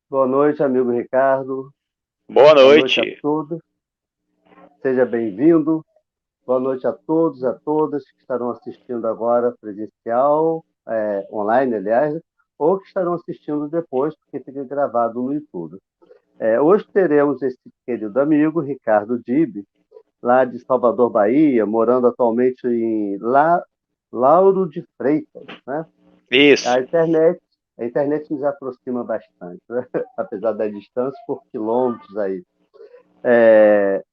Boa noite, amigo Ricardo. Boa Boa noite a noite. todos. Seja bem-vindo. Boa noite a todos, a todas que estarão assistindo agora presencial, online, aliás, ou que estarão assistindo depois, porque fica gravado no YouTube. Hoje teremos esse querido amigo, Ricardo Dib, lá de Salvador, Bahia, morando atualmente em Lauro de Freitas, né? A Isso. internet, a internet nos aproxima bastante, né? Apesar da distância, por quilômetros aí.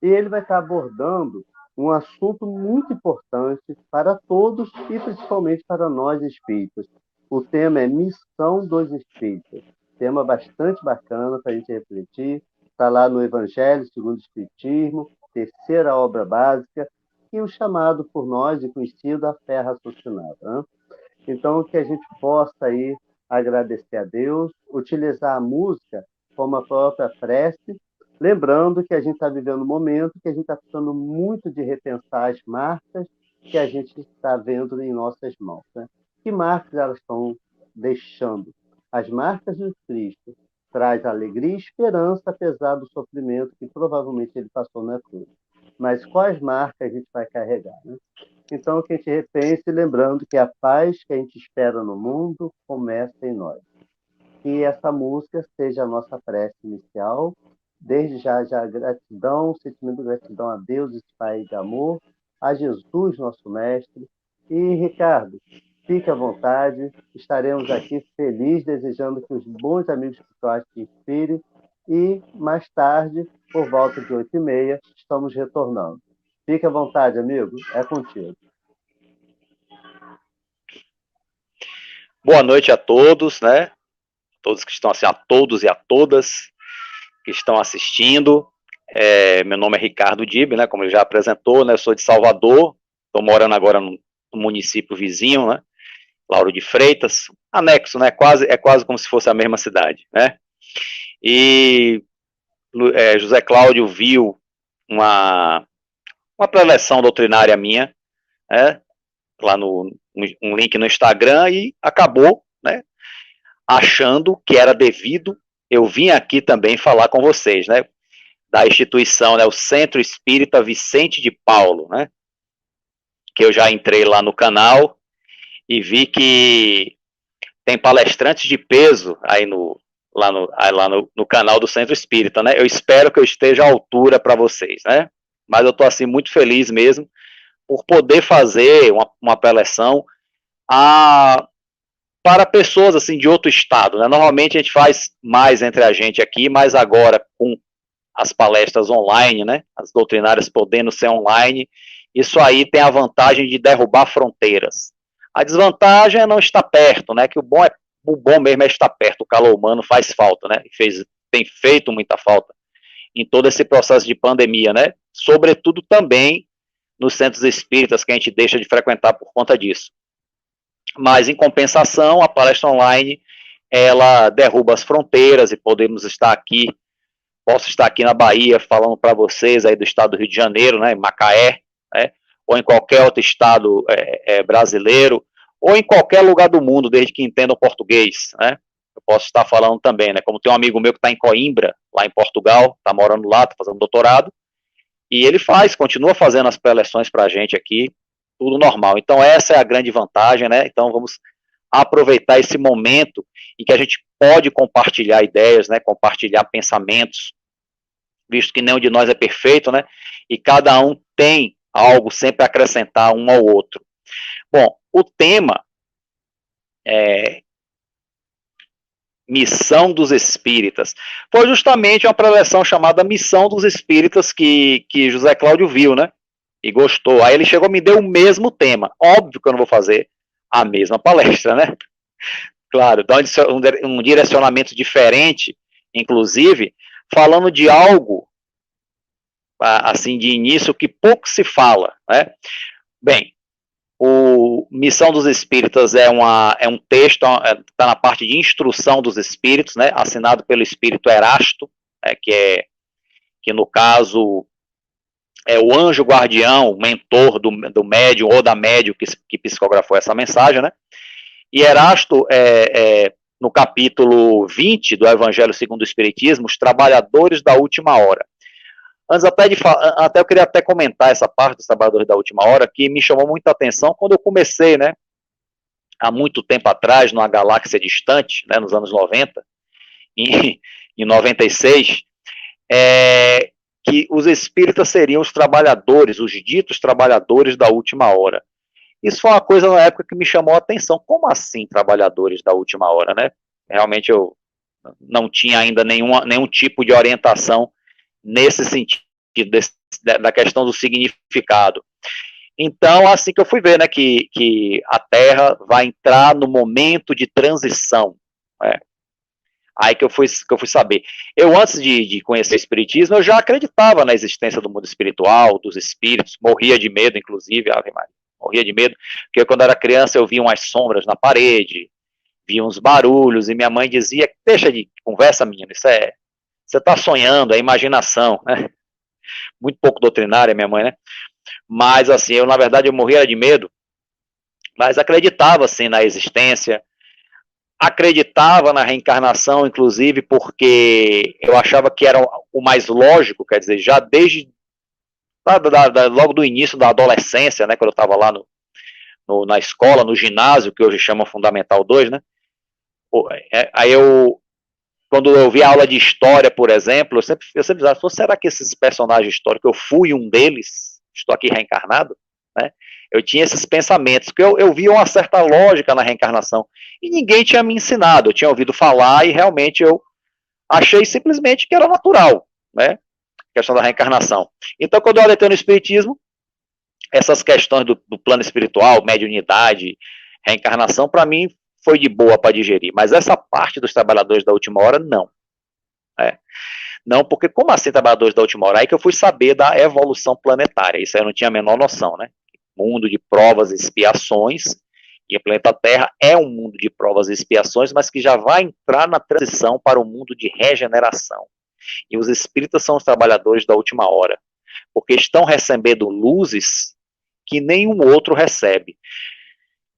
E ele vai estar abordando um assunto muito importante para todos e principalmente para nós espíritas. O tema é Missão dos Espíritas. Tema bastante bacana para a gente refletir. Está lá no Evangelho segundo o Espiritismo, terceira obra básica, e o chamado por nós e conhecido a fé raciocinada, né? Então, que a gente possa aí agradecer a Deus, utilizar a música como a própria prece, lembrando que a gente está vivendo um momento que a gente está precisando muito de repensar as marcas que a gente está vendo em nossas mãos, né? Que marcas elas estão deixando? As marcas de Cristo traz alegria e esperança, apesar do sofrimento que provavelmente ele passou na cruz. Mas quais marcas a gente vai carregar, né? Então, que a gente repense, lembrando que a paz que a gente espera no mundo começa em nós. Que essa música seja a nossa prece inicial. Desde já gratidão, sentimento de gratidão a Deus, esse Pai de amor, a Jesus, nosso Mestre. E, Ricardo, fique à vontade, estaremos aqui felizes, desejando que os bons amigos espirituais te inspirem. E, mais tarde, por volta de 8h30, estamos retornando. Fique à vontade, amigo, é contigo. Boa noite a todos, né? Todos que estão assim, a todos e a todas que estão assistindo. Meu nome é Ricardo Dib, né? Como ele já apresentou, né? Eu sou de Salvador, estou morando agora no município vizinho, né? Lauro de Freitas, anexo, né? É quase como se fosse a mesma cidade, né? E José Cláudio viu uma, uma preleção doutrinária minha, né? Lá um link no Instagram e acabou, né? Achando que era devido eu vim aqui também falar com vocês, né? Da instituição, né? O Centro Espírita Vicente de Paulo, né? Que eu já entrei lá no canal e vi que tem palestrantes de peso aí no canal do Centro Espírita, né? Eu espero que eu esteja à altura para vocês, né? Mas eu estou assim muito feliz mesmo por poder fazer uma preleção a para pessoas assim de outro estado, né? Normalmente a gente faz mais entre a gente aqui, mas agora com as palestras online, né? As doutrinárias podendo ser online, isso aí tem a vantagem de derrubar fronteiras. A desvantagem é não estar perto, né? Que o bom mesmo é estar perto. O calor humano faz falta, né? Tem feito muita falta em todo esse processo de pandemia, né? Sobretudo também nos centros espíritas que a gente deixa de frequentar por conta disso. Mas, em compensação, a palestra online, ela derruba as fronteiras e posso estar aqui na Bahia falando para vocês aí do estado do Rio de Janeiro, né, em Macaé, né, ou em qualquer outro estado brasileiro, ou em qualquer lugar do mundo, desde que entendam português, né. Eu posso estar falando também, né, como tem um amigo meu que está em Coimbra, lá em Portugal, está morando lá, está fazendo doutorado, e ele continua fazendo as pré-eleções para a gente aqui, tudo normal. Então, essa é a grande vantagem, né? Então, vamos aproveitar esse momento em que a gente pode compartilhar ideias, né? Compartilhar pensamentos, visto que nenhum de nós é perfeito, né? E cada um tem algo sempre a acrescentar um ao outro. Bom, o tema é Missão dos Espíritas. Foi justamente uma preleção chamada Missão dos Espíritas que José Cláudio viu, né? E gostou. Aí ele chegou e me deu o mesmo tema. Óbvio que eu não vou fazer a mesma palestra, né? Claro, dá um direcionamento diferente, inclusive, falando de algo, assim, de início, que pouco se fala, né? Bem, o Missão dos Espíritas é um texto, está na parte de instrução dos espíritos, né? Assinado pelo espírito Erasto, que no caso é o anjo guardião, o mentor do médium ou da médium que psicografou essa mensagem, né? E Erasto no capítulo 20 do Evangelho segundo o Espiritismo, os trabalhadores da última hora. Antes até eu queria até comentar essa parte dos trabalhadores da última hora, que me chamou muita atenção quando eu comecei, né, há muito tempo atrás, numa galáxia distante, né, nos anos 90, em 96, que os espíritas seriam os trabalhadores, os ditos trabalhadores da última hora. Isso foi uma coisa na época que me chamou a atenção. Como assim trabalhadores da última hora, né? Realmente eu não tinha ainda nenhum tipo de orientação nesse sentido, da questão do significado. Então, assim que eu fui ver, né, que a Terra vai entrar no momento de transição, né? Aí que eu fui saber. Eu, antes de conhecer o Espiritismo, eu já acreditava na existência do mundo espiritual, dos espíritos, morria de medo, inclusive, Ave Maria, morria de medo, porque quando eu era criança eu via umas sombras na parede, via uns barulhos, e minha mãe dizia, deixa de conversa, menino, você está sonhando, é imaginação, né? Muito pouco doutrinária, minha mãe, né? Mas, assim, eu, na verdade, eu morria de medo, mas acreditava, assim, na existência, acreditava na reencarnação, inclusive, porque eu achava que era o mais lógico, quer dizer, já desde logo do início da adolescência, né, quando eu estava lá na escola, no ginásio, que hoje chama Fundamental 2, né, aí quando eu vi a aula de história, por exemplo, eu sempre dizia, será que esses personagens históricos, eu fui um deles, estou aqui reencarnado, né? Eu tinha esses pensamentos, que eu via uma certa lógica na reencarnação, e ninguém tinha me ensinado, eu tinha ouvido falar, e realmente eu achei simplesmente que era natural, né, a questão da reencarnação. Então, quando eu adentrei no Espiritismo, essas questões do plano espiritual, mediunidade, reencarnação, para mim, foi de boa para digerir, mas essa parte dos trabalhadores da última hora, não. Não, porque como assim trabalhadores da última hora? Aí que eu fui saber da evolução planetária, isso aí eu não tinha a menor noção, né? Mundo de provas e expiações, e o planeta Terra é um mundo de provas e expiações, mas que já vai entrar na transição para o mundo de regeneração. E os espíritas são os trabalhadores da última hora, porque estão recebendo luzes que nenhum outro recebe.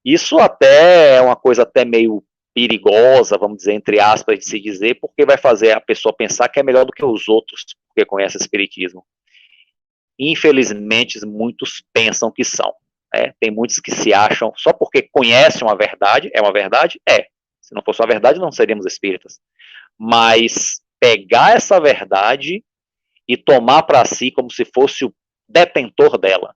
Isso até é uma coisa até meio perigosa, vamos dizer, entre aspas, de se dizer, porque vai fazer a pessoa pensar que é melhor do que os outros, porque conhece o Espiritismo. Infelizmente, muitos pensam que são. Né? Tem muitos que se acham, só porque conhecem uma verdade, é uma verdade? É. Se não fosse uma verdade, não seríamos espíritas. Mas pegar essa verdade e tomar para si como se fosse o detentor dela.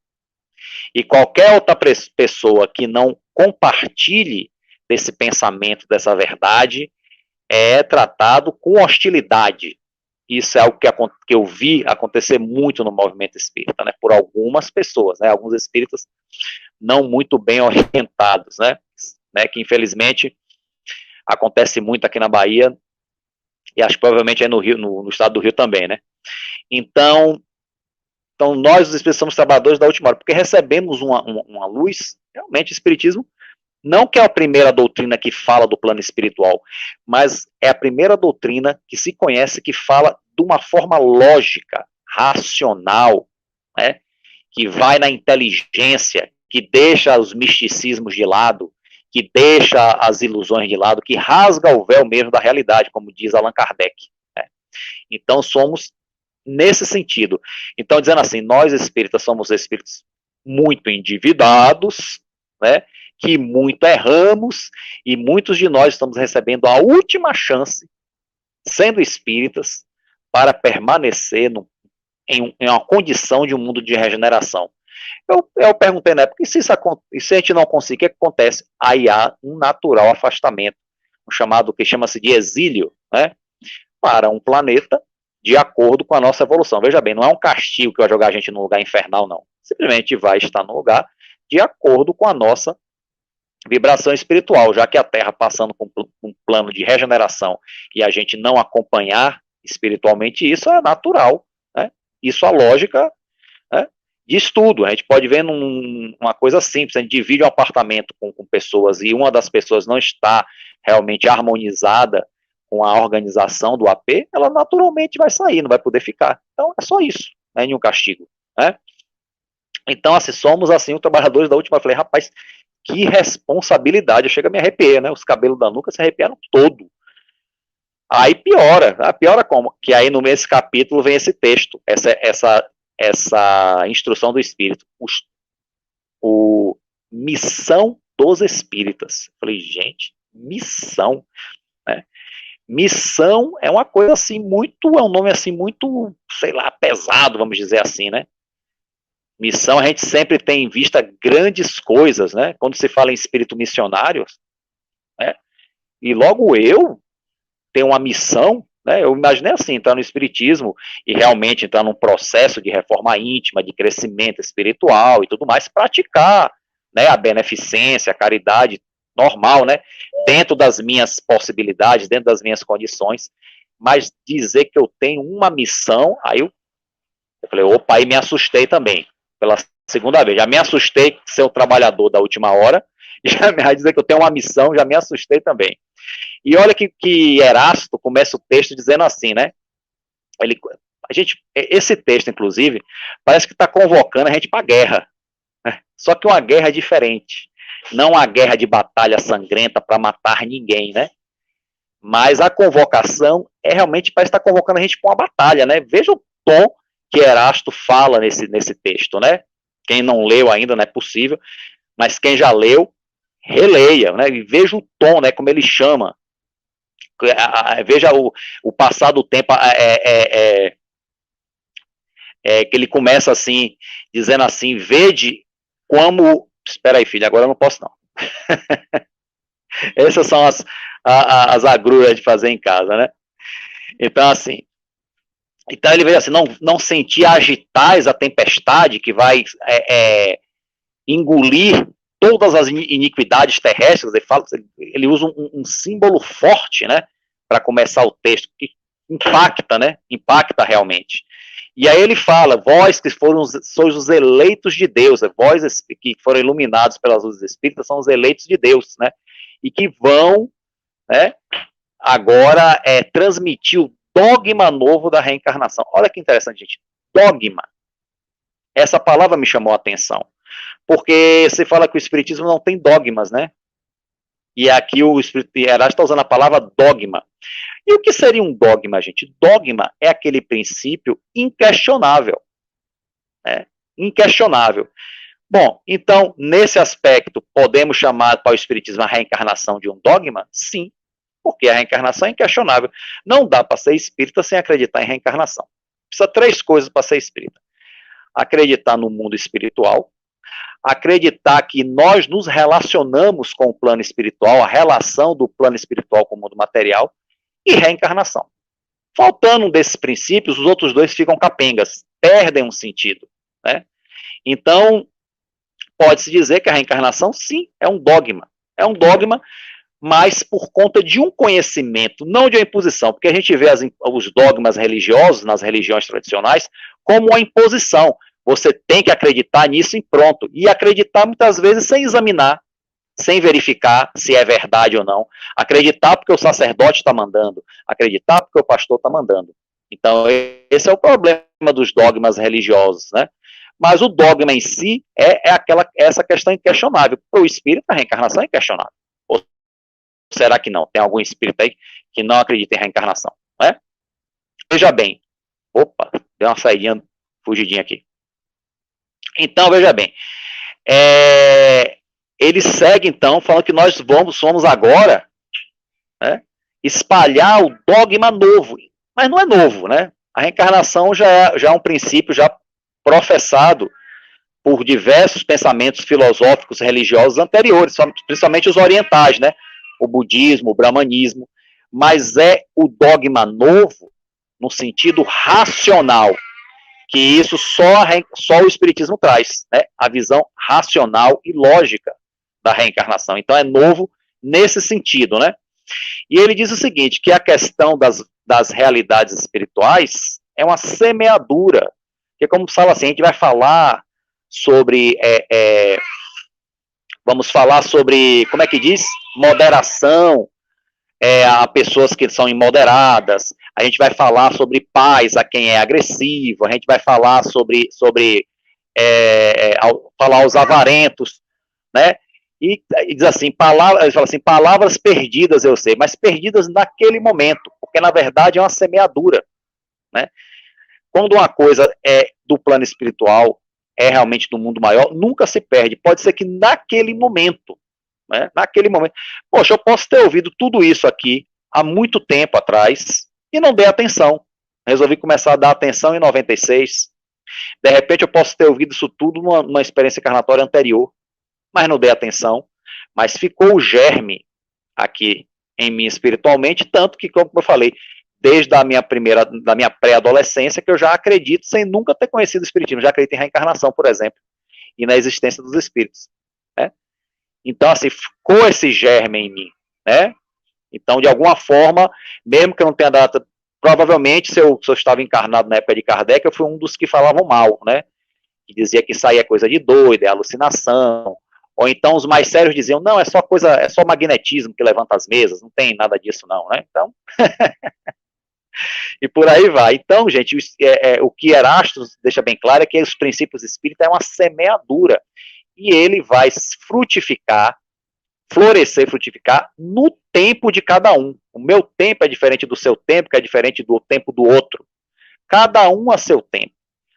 E qualquer outra pessoa que não compartilhe desse pensamento, dessa verdade, é tratado com hostilidade. Isso é algo que eu vi acontecer muito no movimento espírita, né, por algumas pessoas, né, alguns espíritas não muito bem orientados, né, que infelizmente acontece muito aqui na Bahia, e acho que provavelmente é no Rio, no estado do Rio também, né. Então nós, os espíritos, somos trabalhadores da última hora, porque recebemos uma luz, realmente, o Espiritismo, não que é a primeira doutrina que fala do plano espiritual, mas é a primeira doutrina que se conhece que fala de uma forma lógica, racional, né, que vai na inteligência, que deixa os misticismos de lado, que deixa as ilusões de lado, que rasga o véu mesmo da realidade, como diz Allan Kardec. Né. Então, somos nesse sentido. Então, dizendo assim, nós espíritas somos espíritos muito endividados, né, que muito erramos, e muitos de nós estamos recebendo a última chance, sendo espíritas, para permanecer em uma condição de um mundo de regeneração. Eu perguntei na época, e se a gente não conseguir, o que acontece? Aí há um natural afastamento, que chama-se de exílio, né, para um planeta de acordo com a nossa evolução. Veja bem, não é um castigo que vai jogar a gente num lugar infernal, não. Simplesmente vai estar no lugar de acordo com a nossa vibração espiritual, já que a Terra passando por um plano de regeneração e a gente não acompanhar espiritualmente isso, é natural. Né? Isso a lógica, né, de estudo. A gente pode ver uma coisa simples, a gente divide um apartamento com pessoas e uma das pessoas não está realmente harmonizada com a organização do AP, ela naturalmente vai sair, não vai poder ficar. Então é só isso, não é nenhum castigo. Né? Então, assim, somos assim os trabalhadores da última. Eu falei, rapaz, que responsabilidade, eu chego a me arrepiar, né? Os cabelos da nuca se arrepiaram todo. Aí piora como? Que aí no mesmo capítulo vem esse texto, essa instrução do Espírito, missão dos espíritas. Eu falei, gente, missão, né? Missão é uma coisa assim muito, é um nome assim muito, sei lá, pesado, vamos dizer assim, né? Missão, a gente sempre tem em vista grandes coisas, né? Quando se fala em espírito missionário, né? E logo eu tenho uma missão, né? Eu imaginei assim, entrar no espiritismo e realmente entrar num processo de reforma íntima, de crescimento espiritual e tudo mais, praticar, né, a beneficência, a caridade normal, né? Dentro das minhas possibilidades, dentro das minhas condições, mas dizer que eu tenho uma missão, aí eu falei, opa, aí me assustei também, pela segunda vez. Já me assustei ser o trabalhador da última hora, e já me vai dizer que eu tenho uma missão, já me assustei também. E olha que Erasto começa o texto dizendo assim, né? Esse texto, inclusive, parece que está convocando a gente para a guerra. Né? Só que uma guerra é diferente. Não uma guerra de batalha sangrenta para matar ninguém, né? Mas a convocação realmente parece estar convocando a gente para uma batalha, né? Veja o tom que Erasto fala nesse texto, né? Quem não leu ainda não é possível, mas quem já leu, releia, né? E veja o tom, né? Como ele chama. Veja o passar do tempo, que ele começa assim, dizendo assim, vede como... Espera aí, filho, agora eu não posso não. Essas são as agruras de fazer em casa, né? Então, assim, então ele veio assim, não sentir agitais a tempestade que vai engolir todas as iniquidades terrestres. Ele usa um símbolo forte, né, para começar o texto, que impacta, né, impacta realmente. E aí ele fala, vós que sois os eleitos de Deus, vós que foram iluminados pelas luzes espíritas, são os eleitos de Deus, né, e que vão, né, agora transmitir o dogma novo da reencarnação. Olha que interessante, gente. Dogma. Essa palavra me chamou a atenção. Porque se fala que o espiritismo não tem dogmas, né? E aqui o Erasto está usando a palavra dogma. E o que seria um dogma, gente? Dogma é aquele princípio inquestionável. Né? Inquestionável. Bom, então, nesse aspecto, podemos chamar para o espiritismo a reencarnação de um dogma? Sim. Porque a reencarnação é inquestionável. Não dá para ser espírita sem acreditar em reencarnação. Precisa 3 coisas para ser espírita. Acreditar no mundo espiritual, acreditar que nós nos relacionamos com o plano espiritual, a relação do plano espiritual com o mundo material, e reencarnação. Faltando um desses princípios, os outros 2 ficam capengas, perdem um sentido. Né? Então, pode-se dizer que a reencarnação, sim, é um dogma. É um dogma, mas por conta de um conhecimento, não de uma imposição, porque a gente vê os dogmas religiosos nas religiões tradicionais como uma imposição. Você tem que acreditar nisso e pronto. E acreditar muitas vezes sem examinar, sem verificar se é verdade ou não. Acreditar porque o sacerdote está mandando. Acreditar porque o pastor está mandando. Então, esse é o problema dos dogmas religiosos, né? Mas o dogma em si essa questão inquestionável. Para o espírito, a reencarnação é inquestionável. Será que não? Tem algum espírito aí que não acredita em reencarnação, né? Veja bem. Opa, deu uma saidinha, fugidinha aqui. Então, veja bem. Ele segue, então, falando que nós somos agora, né, espalhar o dogma novo. Mas não é novo, né? A reencarnação já é um princípio já professado por diversos pensamentos filosóficos religiosos anteriores, principalmente os orientais, né? O budismo, o brahmanismo, mas é o dogma novo no sentido racional, que isso só o espiritismo traz, né? A visão racional e lógica da reencarnação. Então é novo nesse sentido, né? E ele diz o seguinte, que a questão das realidades espirituais é uma semeadura, que como fala assim, a gente vai falar sobre vamos falar sobre, como é que diz? Moderação a pessoas que são imoderadas, a gente vai falar sobre paz a quem é agressivo, a gente vai falar sobre falar aos avarentos, né? e diz assim, ele fala assim, palavras perdidas eu sei, mas perdidas naquele momento, porque na verdade é uma semeadura, né? Quando uma coisa é do plano espiritual, é realmente do mundo maior, nunca se perde. Pode ser que naquele momento, né? Naquele momento, poxa, eu posso ter ouvido tudo isso aqui há muito tempo atrás e não dei atenção. Resolvi começar a dar atenção em 96. De repente eu posso ter ouvido isso tudo numa experiência encarnatória anterior, mas não dei atenção. Mas ficou o germe aqui em mim espiritualmente, tanto que, como eu falei, desde a minha pré-adolescência, que eu já acredito, sem nunca ter conhecido o espiritismo, já acredito em reencarnação, por exemplo, e na existência dos espíritos, né? Então, assim, ficou esse germe em mim, né? Então, de alguma forma, mesmo que eu não tenha data, provavelmente, se eu estava encarnado na época de Kardec, eu fui um dos que falavam mal, né? Que dizia que isso aí é coisa de doido, é alucinação. Ou então os mais sérios diziam, não, é só magnetismo que levanta as mesas, não tem nada disso não, né? Então, e por aí vai. Então, gente, o que Erasto deixa bem claro é que os princípios espíritas é uma semeadura, e ele vai frutificar, florescer, frutificar no tempo de cada um. O meu tempo é diferente do seu tempo, que é diferente do tempo do outro. Cada um a seu tempo.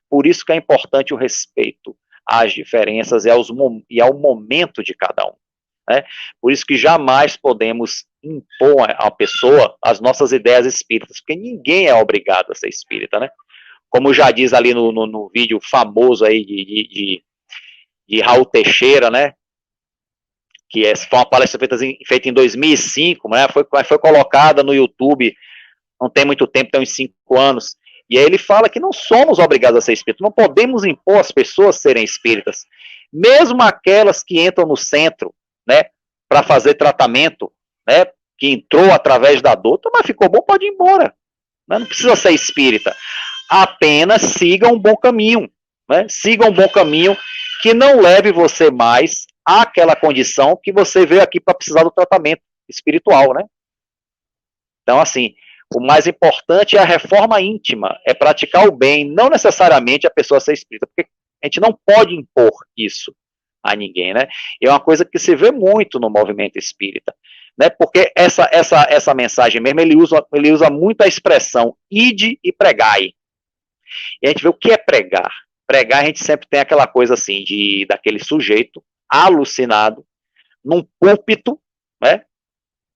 Por isso que é importante o respeito às diferenças e ao momento de cada um, né? Por isso que jamais podemos impor à pessoa as nossas ideias espíritas, porque ninguém é obrigado a ser espírita, né? Como já diz ali no vídeo famoso aí de Raul Teixeira, né? Que foi uma palestra feita em 2005, né? Foi colocada no YouTube, não tem muito tempo, tem uns 5 anos. E aí ele fala que não somos obrigados a ser espíritas, não podemos impor às pessoas serem espíritas, mesmo aquelas que entram no centro, né, para fazer tratamento, né, que entrou através da dor, mas ficou bom, pode ir embora, né, não precisa ser espírita, apenas siga um bom caminho, né, siga um bom caminho que não leve você mais àquela condição que você veio aqui para precisar do tratamento espiritual, né. Então, assim, o mais importante é a reforma íntima, é praticar o bem, não necessariamente a pessoa ser espírita, porque a gente não pode impor isso a ninguém, né? E é uma coisa que se vê muito no movimento espírita, né? Porque essa mensagem mesmo, ele usa muito a expressão ide e pregai. E a gente vê o que é pregar. Pregar, a gente sempre tem aquela coisa assim, daquele sujeito alucinado, num púlpito, né?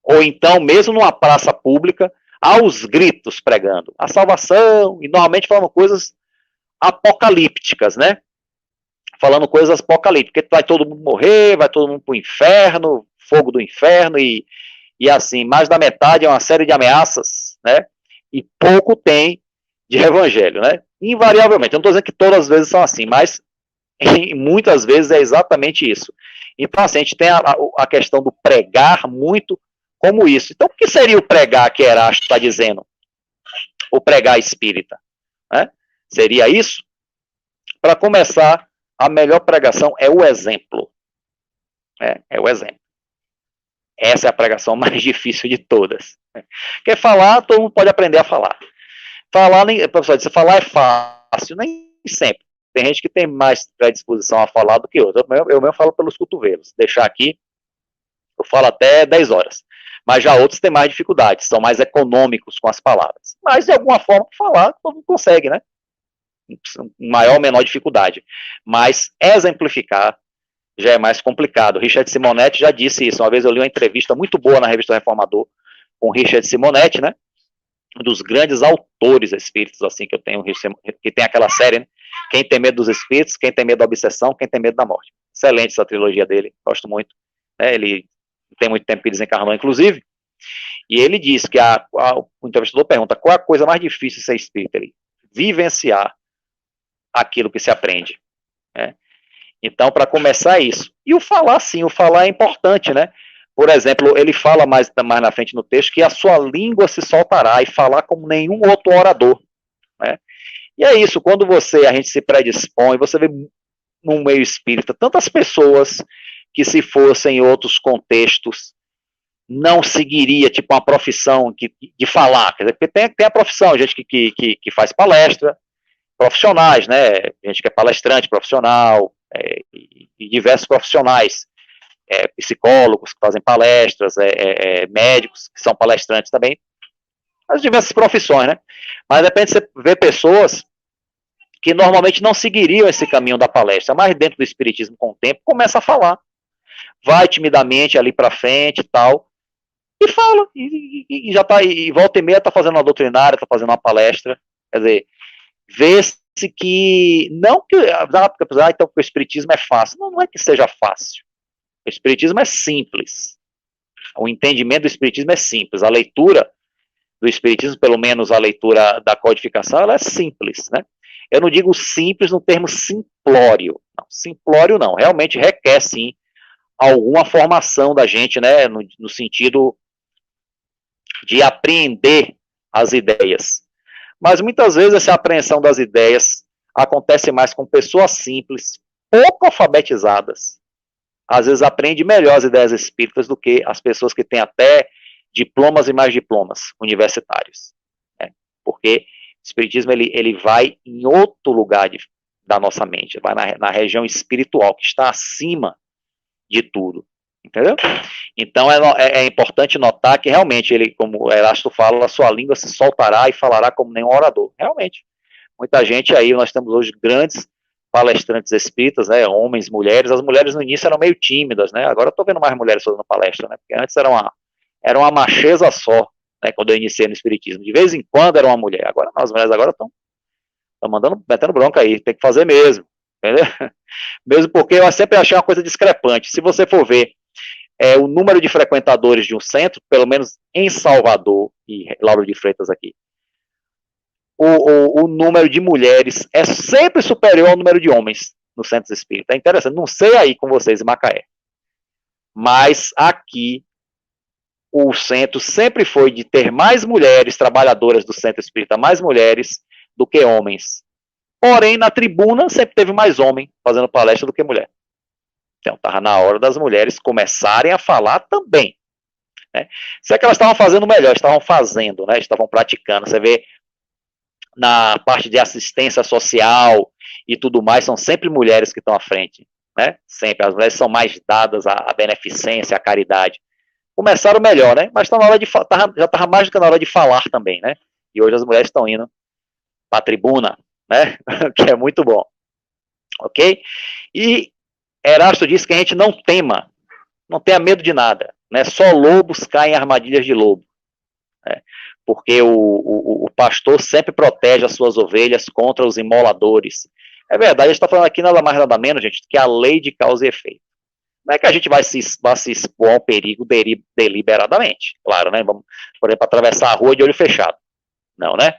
Ou então mesmo numa praça pública, aos gritos pregando a salvação, e normalmente falando coisas apocalípticas, né? Falando coisas apocalípticas, que vai todo mundo morrer, vai todo mundo pro inferno, fogo do inferno, e assim, mais da metade é uma série de ameaças, né? E pouco tem de evangelho, né? Invariavelmente, eu não estou dizendo que todas as vezes são assim, mas muitas vezes é exatamente isso. Então, assim, a gente tem a questão do pregar muito como isso. Então, o que seria o pregar que Erasto está dizendo? O pregar espírita, né? Seria isso? Para começar, a melhor pregação é o exemplo. É o exemplo. Essa é a pregação mais difícil de todas. Porque falar, todo mundo pode aprender a falar. Professor, se falar é fácil, nem sempre. Tem gente que tem mais predisposição a falar do que outra. Eu mesmo falo pelos cotovelos. Deixar aqui, eu falo até 10 horas. Mas já outros têm mais dificuldades, são mais econômicos com as palavras. Mas, de alguma forma, falar, todo mundo consegue, né? Maior ou menor dificuldade. Mas exemplificar já é mais complicado. Richard Simonetti já disse isso. Uma vez eu li uma entrevista muito boa na revista Reformador com Richard Simonetti, né? Um dos grandes autores espíritos, assim, que eu tenho, que tem aquela série, né? Quem tem medo dos espíritos, quem tem medo da obsessão, quem tem medo da morte. Excelente essa trilogia dele, gosto muito. Né? Ele tem muito tempo que desencarnou, inclusive, e ele diz que o entrevistador pergunta qual a coisa mais difícil de ser espírita? Ele vivenciar aquilo que se aprende, né? Então, para começar isso. E o falar, sim, o falar é importante, né? Por exemplo, ele fala mais na frente no texto que a sua língua se soltará e falar como nenhum outro orador, né? E é isso, quando a gente se predispõe, você vê no meio espírita tantas pessoas que, se fossem em outros contextos, não seguiria, tipo, uma profissão de falar. Quer dizer, porque tem a profissão, gente que faz palestra, profissionais, né? Gente que é palestrante profissional, e diversos profissionais. psicólogos que fazem palestras, médicos que são palestrantes também, as diversas profissões, né? Mas de repente você vê pessoas que normalmente não seguiriam esse caminho da palestra, mas dentro do espiritismo com o tempo começa a falar, vai timidamente ali para frente e tal, e fala, e já tá, e volta e meia tá fazendo uma doutrinária, tá fazendo uma palestra, quer dizer, vê-se que, não que, então que o espiritismo é fácil, não é que seja fácil, o espiritismo é simples, o entendimento do espiritismo é simples, a leitura do espiritismo, pelo menos a leitura da codificação, ela é simples, né? Eu não digo simples no termo simplório, não, simplório não, realmente requer sim alguma formação da gente, né, no sentido de apreender as ideias. Mas muitas vezes essa apreensão das ideias acontece mais com pessoas simples, pouco alfabetizadas. Às vezes aprende melhor as ideias espíritas do que as pessoas que têm até diplomas e mais diplomas universitários. Né? Porque o espiritismo ele vai em outro lugar da nossa mente, vai na região espiritual, que está acima de tudo. Entendeu? Então é importante notar que realmente ele, como o Erasto fala, a sua língua se soltará e falará como nenhum orador. Realmente. Muita gente aí, nós temos hoje grandes palestrantes espíritas, né, homens, mulheres. As mulheres no início eram meio tímidas, né? Agora eu estou vendo mais mulheres fazendo palestra, né? Porque antes era uma macheza só, né? Quando eu iniciei no espiritismo. De vez em quando era uma mulher. Agora não, as mulheres agora estão metendo bronca aí, tem que fazer mesmo. Entendeu? Mesmo porque eu sempre achei uma coisa discrepante. Se você for ver o número de frequentadores de um centro, pelo menos em Salvador, e Lauro de Freitas aqui, o número de mulheres é sempre superior ao número de homens no centro espírita. É interessante, não sei aí com vocês em Macaé, mas aqui o centro sempre foi de ter mais mulheres trabalhadoras do centro espírita, mais mulheres do que homens. Porém, na tribuna sempre teve mais homem fazendo palestra do que mulher. Então, estava na hora das mulheres começarem a falar também. Né? Se é que elas estavam fazendo melhor, estavam fazendo, né? Estavam praticando. Você vê na parte de assistência social e tudo mais, são sempre mulheres que estão à frente. Né? Sempre. As mulheres são mais dadas à beneficência, à caridade. Começaram melhor, né? Mas tá na hora já estava mais do que na hora de falar também, né? E hoje as mulheres estão indo para a tribuna, né? Que é muito bom. Ok? E Erasto diz que a gente não tenha medo de nada, né? Só lobos caem em armadilhas de lobo, né? Porque o pastor sempre protege as suas ovelhas contra os imoladores. É verdade, a gente está falando aqui nada mais nada menos, gente, que a lei de causa e efeito. Não é que a gente vai se expor ao perigo deliberadamente, claro, né? Vamos, por exemplo, atravessar a rua de olho fechado. Não, né?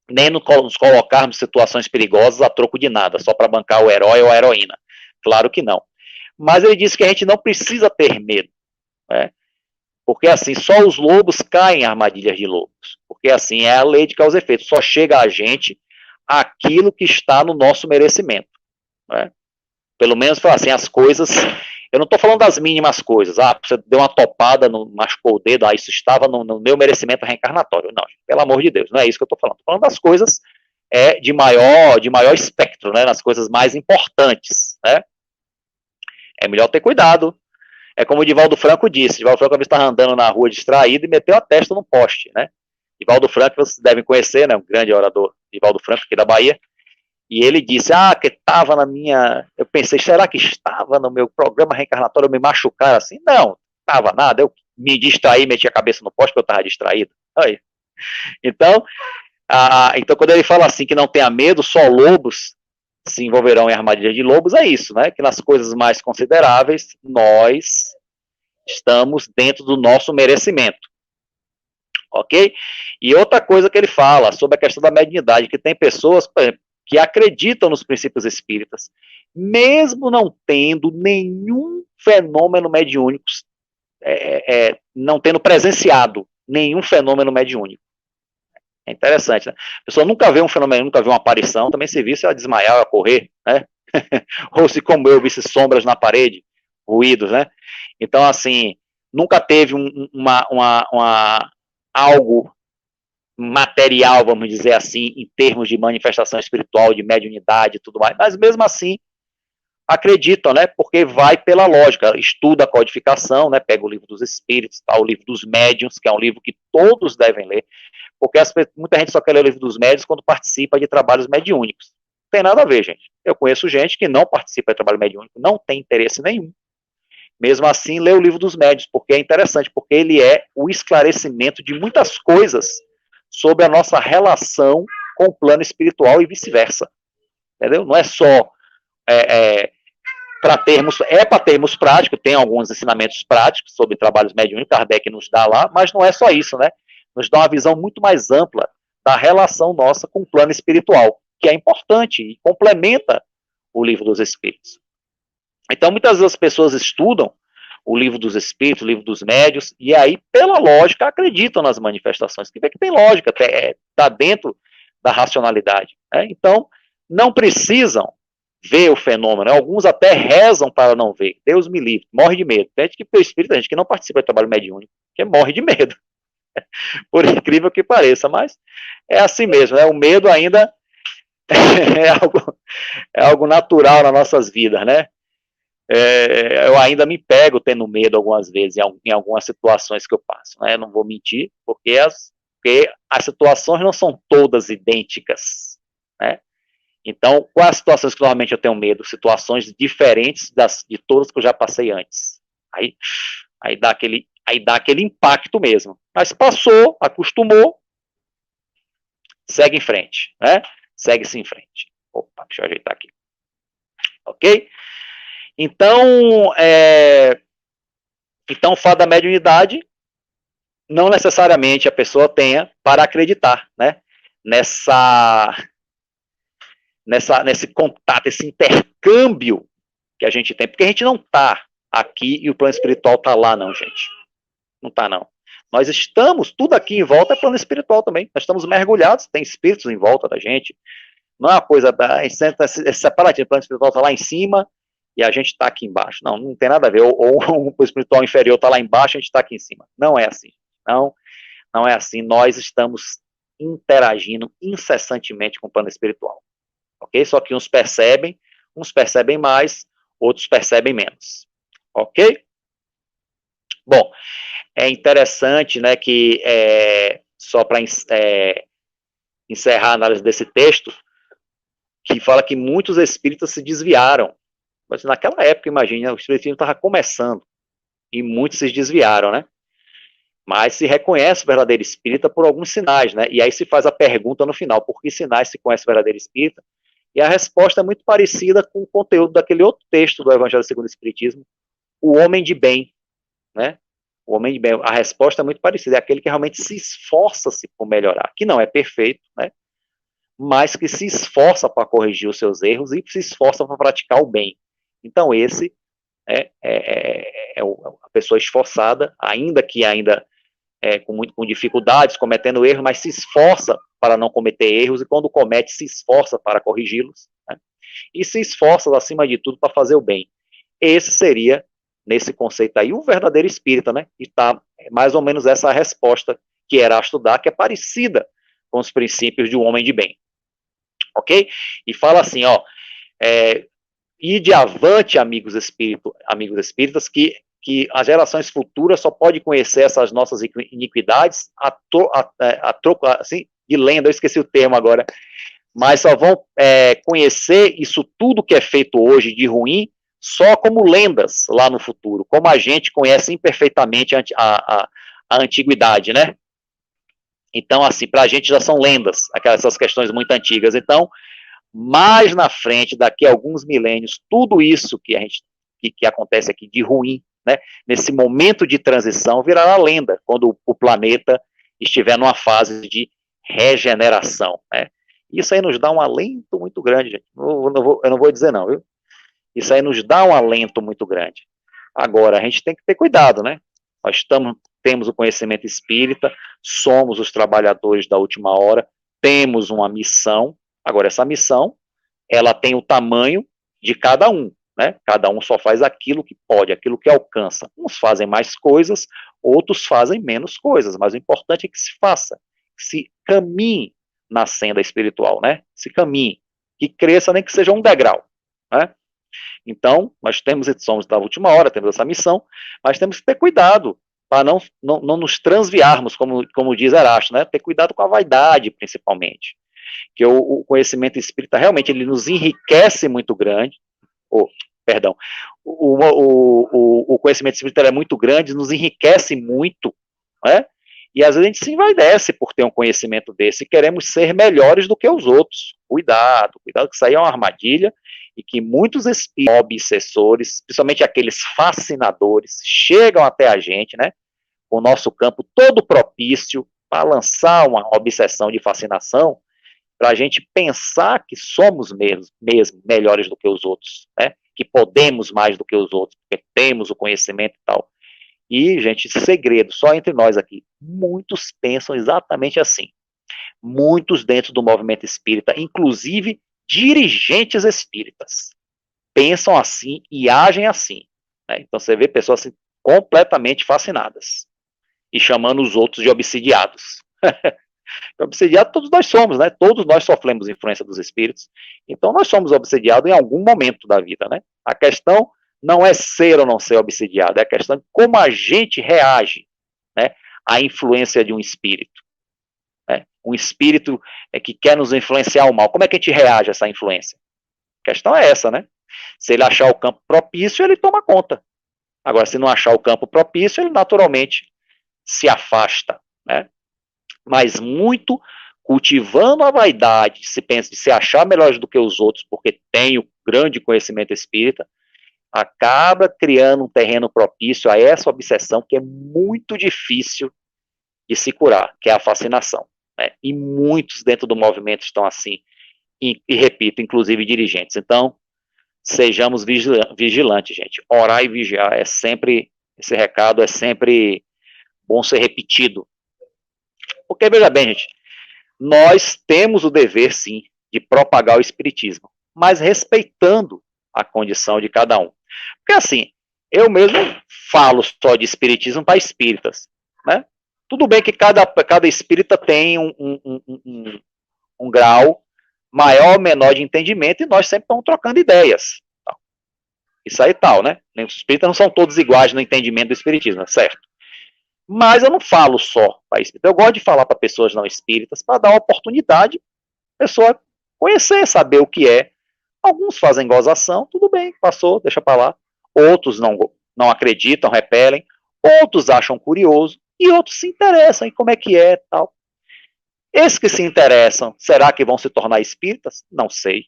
Nem nos colocarmos em situações perigosas a troco de nada, só para bancar o herói ou a heroína. Claro que não. Mas ele disse que a gente não precisa ter medo, né? Porque assim, só os lobos caem em armadilhas de lobos. Porque assim, é a lei de causa e efeito. Só chega a gente aquilo que está no nosso merecimento, né? Pelo menos, assim, as coisas... Eu não estou falando das mínimas coisas. Ah, você deu uma topada, machucou o dedo, isso estava no meu merecimento reencarnatório. Não, pelo amor de Deus, não é isso que eu estou falando. Estou falando das coisas de maior espectro, né? Nas coisas mais importantes, né? É melhor ter cuidado. É como o Divaldo Franco disse. Divaldo Franco estava andando na rua distraído e meteu a testa no poste, né? Divaldo Franco, vocês devem conhecer, né? Um grande orador, Divaldo Franco, aqui da Bahia. E ele disse, que estava na minha... Eu pensei, será que estava no meu programa reencarnatório me machucar assim? Não, estava nada. Eu me distraí, meti a cabeça no poste porque eu estava distraído. Aí. Então, quando ele fala assim que não tenha medo, só lobos se envolverão em armadilhas de lobos, é isso, né? Que nas coisas mais consideráveis, nós estamos dentro do nosso merecimento. Ok? E outra coisa que ele fala sobre a questão da mediunidade, que tem pessoas, por exemplo, que acreditam nos princípios espíritas, mesmo não tendo nenhum fenômeno mediúnico, não tendo presenciado nenhum fenômeno mediúnico. É interessante, né? A pessoa nunca vê um fenômeno, nunca vê uma aparição, também se visse ela desmaiar, ela correr, né? Ou se como eu visse sombras na parede, ruídos, né? Então, assim, nunca teve algo material, vamos dizer assim, em termos de manifestação espiritual, de mediunidade e tudo mais, mas mesmo assim, acreditam, né? Porque vai pela lógica, estuda a codificação, né? Pega o livro dos espíritos, tá? O livro dos médiuns, que é um livro que todos devem ler, porque muita gente só quer ler o livro dos médiuns quando participa de trabalhos mediúnicos. Não tem nada a ver, gente. Eu conheço gente que não participa de trabalho mediúnico, não tem interesse nenhum. Mesmo assim, lê o livro dos médiuns, porque é interessante, porque ele é o esclarecimento de muitas coisas sobre a nossa relação com o plano espiritual e vice-versa. Entendeu? Não é só para termos práticos, tem alguns ensinamentos práticos sobre trabalhos mediúnicos, Kardec nos dá lá, mas não é só isso, né? Nos dá uma visão muito mais ampla da relação nossa com o plano espiritual, que é importante e complementa o livro dos Espíritos. Então, muitas vezes as pessoas estudam o livro dos Espíritos, o livro dos Médiuns, e aí, pela lógica, acreditam nas manifestações, que vê que tem lógica, está dentro da racionalidade. Né? Então, não precisam ver o fenômeno. Alguns até rezam para não ver. Deus me livre, morre de medo. Tem gente que, pelo espírito, tem gente que não participa do trabalho mediúnico, que morre de medo. Por incrível que pareça, mas é assim mesmo, né? O medo ainda é algo natural nas nossas vidas, né? Eu ainda me pego tendo medo algumas vezes em algumas situações que eu passo, né? Não vou mentir, porque as situações não são todas idênticas, né? Então, quais situações que normalmente eu tenho medo? Situações diferentes de todas que eu já passei antes. Aí dá aquele impacto mesmo. Mas passou, acostumou, segue em frente, né? Segue-se em frente. Opa, deixa eu ajeitar aqui. Ok? Então, o fato da mediunidade não necessariamente a pessoa tenha para acreditar, né? Nesse contato, esse intercâmbio que a gente tem, porque a gente não está aqui e o plano espiritual está lá, não, gente. Não está, não. Nós estamos, tudo aqui em volta é plano espiritual também. Nós estamos mergulhados, tem espíritos em volta da gente. Não é uma coisa é separativo, o plano espiritual está lá em cima e a gente está aqui embaixo. Não, não tem nada a ver. Ou o plano espiritual inferior está lá embaixo e a gente está aqui em cima. Não é assim. Não é assim. Nós estamos interagindo incessantemente com o plano espiritual. Ok? Só que uns percebem mais, outros percebem menos. Ok? Bom, é interessante, né, que só para encerrar a análise desse texto, que fala que muitos espíritas se desviaram. Mas naquela época, imagina, o espiritismo estava começando e muitos se desviaram, né? Mas se reconhece o verdadeiro espírita por alguns sinais, né? E aí se faz a pergunta no final, por que sinais se conhece o verdadeiro espírita? E a resposta é muito parecida com o conteúdo daquele outro texto do Evangelho segundo o Espiritismo, o homem de bem, né? O homem de bem, a resposta é muito parecida, é aquele que realmente se esforça-se por melhorar, que não é perfeito, né? Mas que se esforça para corrigir os seus erros e se esforça para praticar o bem. Então esse é a pessoa esforçada, ainda com dificuldades, cometendo erros, mas se esforça para não cometer erros, e quando comete, se esforça para corrigi-los, né? E se esforça, acima de tudo, para fazer o bem. Esse seria, nesse conceito aí, o verdadeiro espírita, né? E tá mais ou menos essa a resposta que Erasto dá, que é parecida com os princípios de um homem de bem. Ok? E fala assim, ó, ide avante, amigos espíritas, que as gerações futuras só podem conhecer essas nossas iniquidades a troco, assim, de lenda, eu esqueci o termo agora, mas só vão conhecer isso tudo que é feito hoje de ruim só como lendas lá no futuro, como a gente conhece imperfeitamente a antiguidade, né? Então, assim, para a gente já são lendas, essas questões muito antigas. Então, mais na frente, daqui a alguns milênios, tudo isso que acontece aqui de ruim, né, nesse momento de transição, virará lenda, quando o planeta estiver numa fase de regeneração, né? Isso aí nos dá um alento muito grande, gente. Eu não vou dizer não, viu? Isso aí nos dá um alento muito grande. Agora, a gente tem que ter cuidado, né? Nós temos o conhecimento espírita, somos os trabalhadores da última hora, temos uma missão. Agora, essa missão, ela tem o tamanho de cada um, né? Cada um só faz aquilo que pode, aquilo que alcança. Uns fazem mais coisas, outros fazem menos coisas, mas o importante é que se faça, que se caminhe na senda espiritual, né? Se caminhe, que cresça, nem que seja um degrau, né? Então, nós somos da última hora, temos essa missão, mas temos que ter cuidado para não nos transviarmos, como diz Erasto, né? Ter cuidado com a vaidade, principalmente. Que o conhecimento espírita, realmente, ele nos enriquece muito grande, perdão, o conhecimento espírita é muito grande, nos enriquece muito, né? E às vezes a gente se envaidece por ter um conhecimento desse e queremos ser melhores do que os outros. Cuidado que isso aí é uma armadilha e que muitos obsessores, principalmente aqueles fascinadores, chegam até a gente, né? Com o nosso campo todo propício para lançar uma obsessão de fascinação, para a gente pensar que somos mesmo melhores do que os outros, né? Que podemos mais do que os outros, porque temos o conhecimento e tal. E, gente, segredo, só entre nós aqui, muitos pensam exatamente assim. Muitos dentro do movimento espírita, inclusive dirigentes espíritas, pensam assim e agem assim. Né? Então você vê pessoas assim, completamente fascinadas e chamando os outros de obsidiados. Obsidiado todos nós somos, né? Todos nós sofremos influência dos espíritos. Então nós somos obsidiados em algum momento da vida, né? A questão não é ser ou não ser obsidiado, é a questão de como a gente reage, né, à influência de um espírito. Né? Um espírito que quer nos influenciar ao mal. Como é que a gente reage a essa influência? A questão é essa, né? Se ele achar o campo propício, ele toma conta. Agora, se não achar o campo propício, ele naturalmente se afasta, né? Mas muito cultivando a vaidade, de se achar melhor do que os outros, porque tem o grande conhecimento espírita, acaba criando um terreno propício a essa obsessão que é muito difícil de se curar, que é a fascinação. Né? E muitos dentro do movimento estão assim, e repito, inclusive dirigentes. Então, sejamos vigilantes, gente. Orar e vigiar é sempre, esse recado é sempre bom ser repetido. Porque, veja bem, gente, nós temos o dever, sim, de propagar o espiritismo, mas respeitando a condição de cada um. Porque, assim, eu mesmo falo só de espiritismo para espíritas, né? Tudo bem que cada espírita tem um grau maior ou menor de entendimento e nós sempre estamos trocando ideias. Isso aí tal, né? Os espíritas não são todos iguais no entendimento do espiritismo, certo? Mas eu não falo só para espíritas. Eu gosto de falar para pessoas não espíritas para dar uma oportunidade a pessoa conhecer, saber o que é. Alguns fazem gozação, tudo bem, passou, deixa para lá. Outros não acreditam, repelem. Outros acham curioso e outros se interessam em como é que é tal. Esses que se interessam, será que vão se tornar espíritas? Não sei.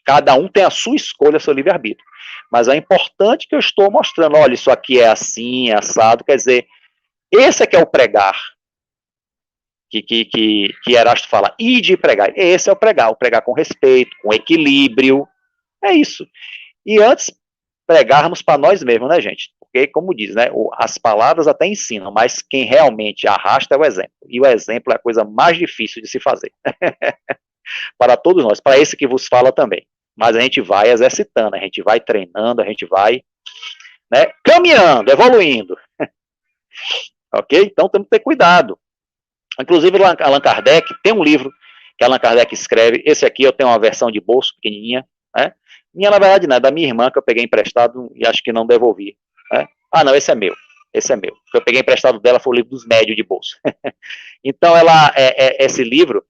Cada um tem a sua escolha, seu livre-arbítrio. Mas é importante que eu estou mostrando, olha, isso aqui é assim, é assado, quer dizer, esse é que é o pregar, que Erasto fala, e de pregar. Esse é o pregar com respeito, com equilíbrio, é isso. E antes, pregarmos para nós mesmos, né, gente? Porque, como diz, né, as palavras até ensinam, mas quem realmente arrasta é o exemplo. E o exemplo é a coisa mais difícil de se fazer. Para todos nós, para esse que vos fala também. Mas a gente vai exercitando, a gente vai treinando, a gente vai, né, caminhando, evoluindo. Ok? Então temos que ter cuidado. Inclusive, Allan Kardec tem um livro que Allan Kardec escreve. Esse aqui eu tenho uma versão de bolso pequenininha, né? Minha, na verdade, não, é da minha irmã, que eu peguei emprestado e acho que não devolvi. Né? Ah, não, esse é meu. Esse é meu. O que eu peguei emprestado dela foi o livro dos médios de bolso. Então, esse livro,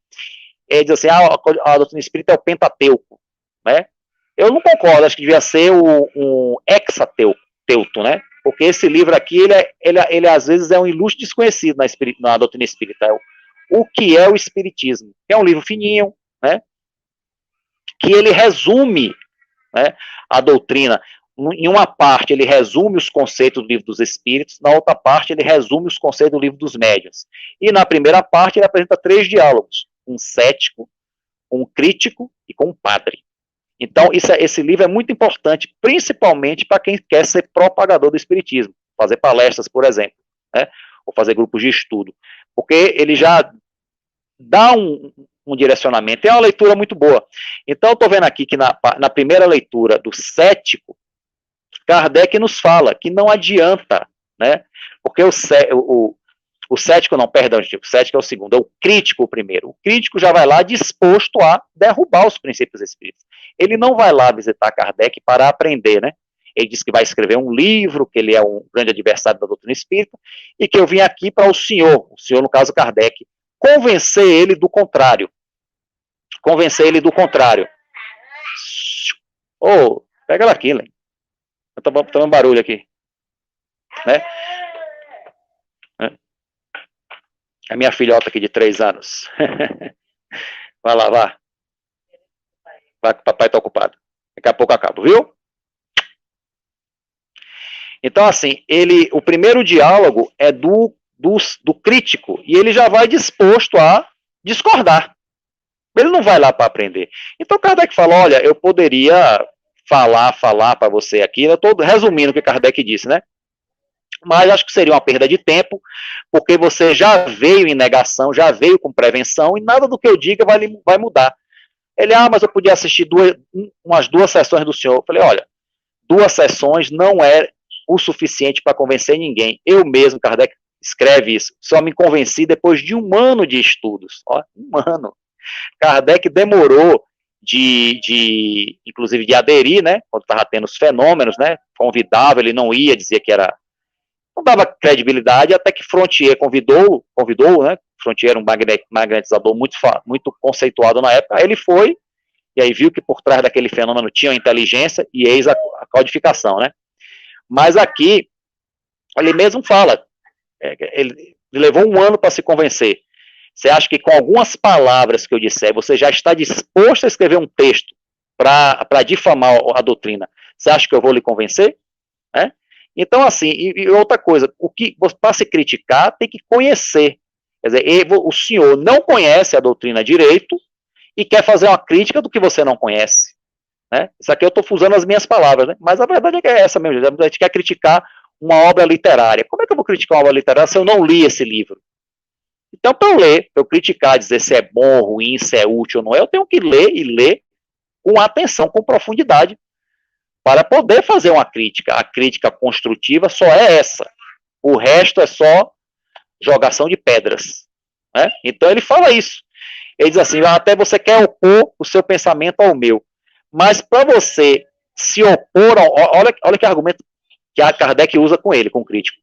ele diz assim, a doutrina espírita é o Pentateuco, né? Eu não concordo, acho que devia ser um hexateuto, né? Porque esse livro aqui, ele às vezes é um ilustre desconhecido na doutrina espírita. O que é o espiritismo? É um livro fininho, né? Que ele resume, né, a doutrina. Em uma parte, ele resume os conceitos do livro dos espíritos, na outra parte, ele resume os conceitos do livro dos médiuns. E na primeira parte, ele apresenta 3 diálogos, um cético, um crítico e com um padre. Então, esse livro é muito importante, principalmente para quem quer ser propagador do espiritismo, fazer palestras, por exemplo, né, ou fazer grupos de estudo, porque ele já dá um direcionamento, é uma leitura muito boa. Então, eu estou vendo aqui que na primeira leitura do cético, Kardec nos fala que não adianta, né, porque O cético não, perdão, gente, o cético é o segundo, é o crítico o primeiro. O crítico já vai lá disposto a derrubar os princípios espíritas. Ele não vai lá visitar Kardec para aprender, né? Ele diz que vai escrever um livro, que ele é um grande adversário da doutrina espírita, e que eu vim aqui para o senhor, no caso Kardec, convencer ele do contrário. Convencer ele do contrário. Ô, pega ela aqui, Len. Eu tô tomando barulho aqui. Né? A minha filhota aqui de 3 anos. Vai lá, vá. Vai que o papai tá ocupado. Daqui a pouco eu acabo, viu? Então, assim, o primeiro diálogo é do crítico, e ele já vai disposto a discordar. Ele não vai lá para aprender. Então, Kardec fala, olha, eu poderia falar para você aqui, eu estou resumindo o que Kardec disse, né? Mas acho que seria uma perda de tempo, porque você já veio em negação, já veio com prevenção, e nada do que eu diga vai mudar. Ele, mas eu podia assistir umas 2 sessões do senhor. Eu falei, olha, 2 sessões não é o suficiente para convencer ninguém. Eu mesmo, Kardec escreve isso, só me convenci depois de 1 ano de estudos. Ó, 1 ano. Kardec demorou inclusive de aderir, né, quando estava tendo os fenômenos, né, convidava, ele não ia, dizia que não dava credibilidade, até que Frontier convidou, né, Frontier era um magnetizador muito conceituado na época, aí ele foi, e aí viu que por trás daquele fenômeno tinha inteligência, e eis a codificação, né. Mas aqui, ele mesmo fala, ele levou 1 ano para se convencer. Você acha que com algumas palavras que eu disser, você já está disposto a escrever um texto para difamar a doutrina? Você acha que eu vou lhe convencer? Né? Então, assim, e outra coisa, para se criticar, tem que conhecer. Quer dizer, o senhor não conhece a doutrina direito e quer fazer uma crítica do que você não conhece. Né? Isso aqui eu estou usando as minhas palavras, né? Mas a verdade é que é essa mesmo. A gente quer criticar uma obra literária. Como é que eu vou criticar uma obra literária se eu não li esse livro? Então, para eu ler, para eu criticar, dizer se é bom, ruim, se é útil ou não é, eu tenho que ler e ler com atenção, com profundidade, para poder fazer uma crítica. A crítica construtiva só é essa. O resto é só jogação de pedras. Né? Então, ele fala isso. Ele diz assim, até você quer opor o seu pensamento ao meu. Mas para você se opor, olha que argumento que a Kardec usa com ele, com o crítico.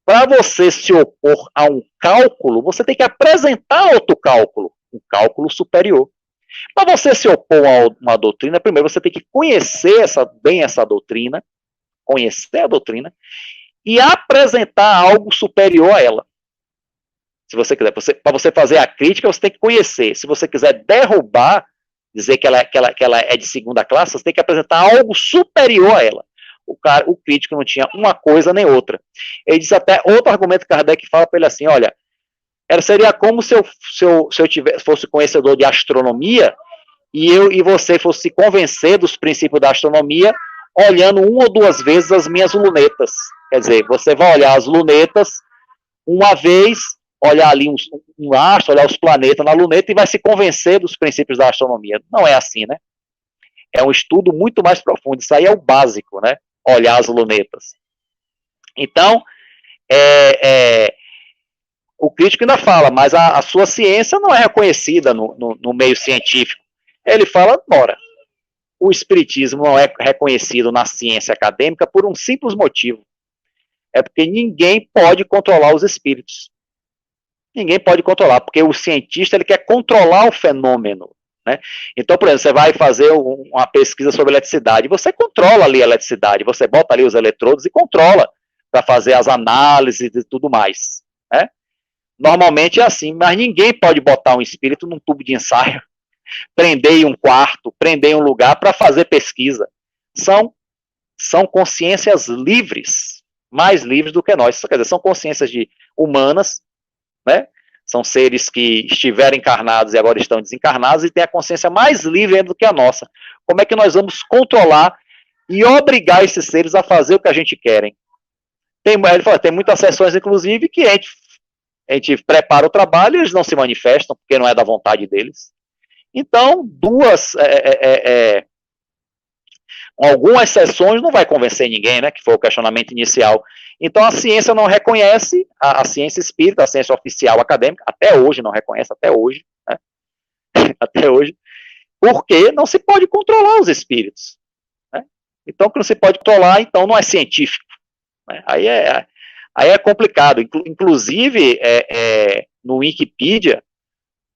Para você se opor a um cálculo, você tem que apresentar outro cálculo, um cálculo superior. Para você se opor a uma doutrina, primeiro você tem que conhecer bem essa doutrina, conhecer a doutrina, e apresentar algo superior a ela. Se você quiser, para você fazer a crítica, você tem que conhecer. Se você quiser derrubar, dizer que ela é de 2ª classe, você tem que apresentar algo superior a ela. O crítico não tinha uma coisa nem outra. Ele diz até, outro argumento que Kardec fala para ele assim, olha, seria como se eu fosse conhecedor de astronomia e você fosse se convencer dos princípios da astronomia olhando 1 ou 2 vezes as minhas lunetas. Quer dizer, você vai olhar as lunetas uma vez, olhar ali um astro, olhar os planetas na luneta e vai se convencer dos princípios da astronomia. Não é assim, né? É um estudo muito mais profundo. Isso aí é o básico, né? Olhar as lunetas. Então, o crítico ainda fala, mas a sua ciência não é reconhecida no meio científico. Ele fala, ora, o espiritismo não é reconhecido na ciência acadêmica por um simples motivo. É porque ninguém pode controlar os espíritos. Ninguém pode controlar, porque o cientista ele quer controlar o fenômeno. Né? Então, por exemplo, você vai fazer uma pesquisa sobre eletricidade, você controla ali a eletricidade, você bota ali os eletrodos e controla para fazer as análises e tudo mais. Né? Normalmente é assim, mas ninguém pode botar um espírito num tubo de ensaio, prender em um quarto, prender em um lugar para fazer pesquisa. São consciências livres, mais livres do que nós. Quer dizer, são consciências humanas, né? São seres que estiveram encarnados e agora estão desencarnados e têm a consciência mais livre ainda do que a nossa. Como é que nós vamos controlar e obrigar esses seres a fazer o que a gente quer? Ele fala, tem muitas sessões, inclusive, que a gente prepara o trabalho e eles não se manifestam, porque não é da vontade deles. Então, algumas exceções não vai convencer ninguém, né, que foi o questionamento inicial. Então a ciência não reconhece, a ciência espírita, a ciência oficial acadêmica, até hoje não reconhece, até hoje, né, até hoje, porque não se pode controlar os espíritos, né? Então, que não se pode controlar, então não é científico, né? Aí é complicado. Inclusive, no Wikipedia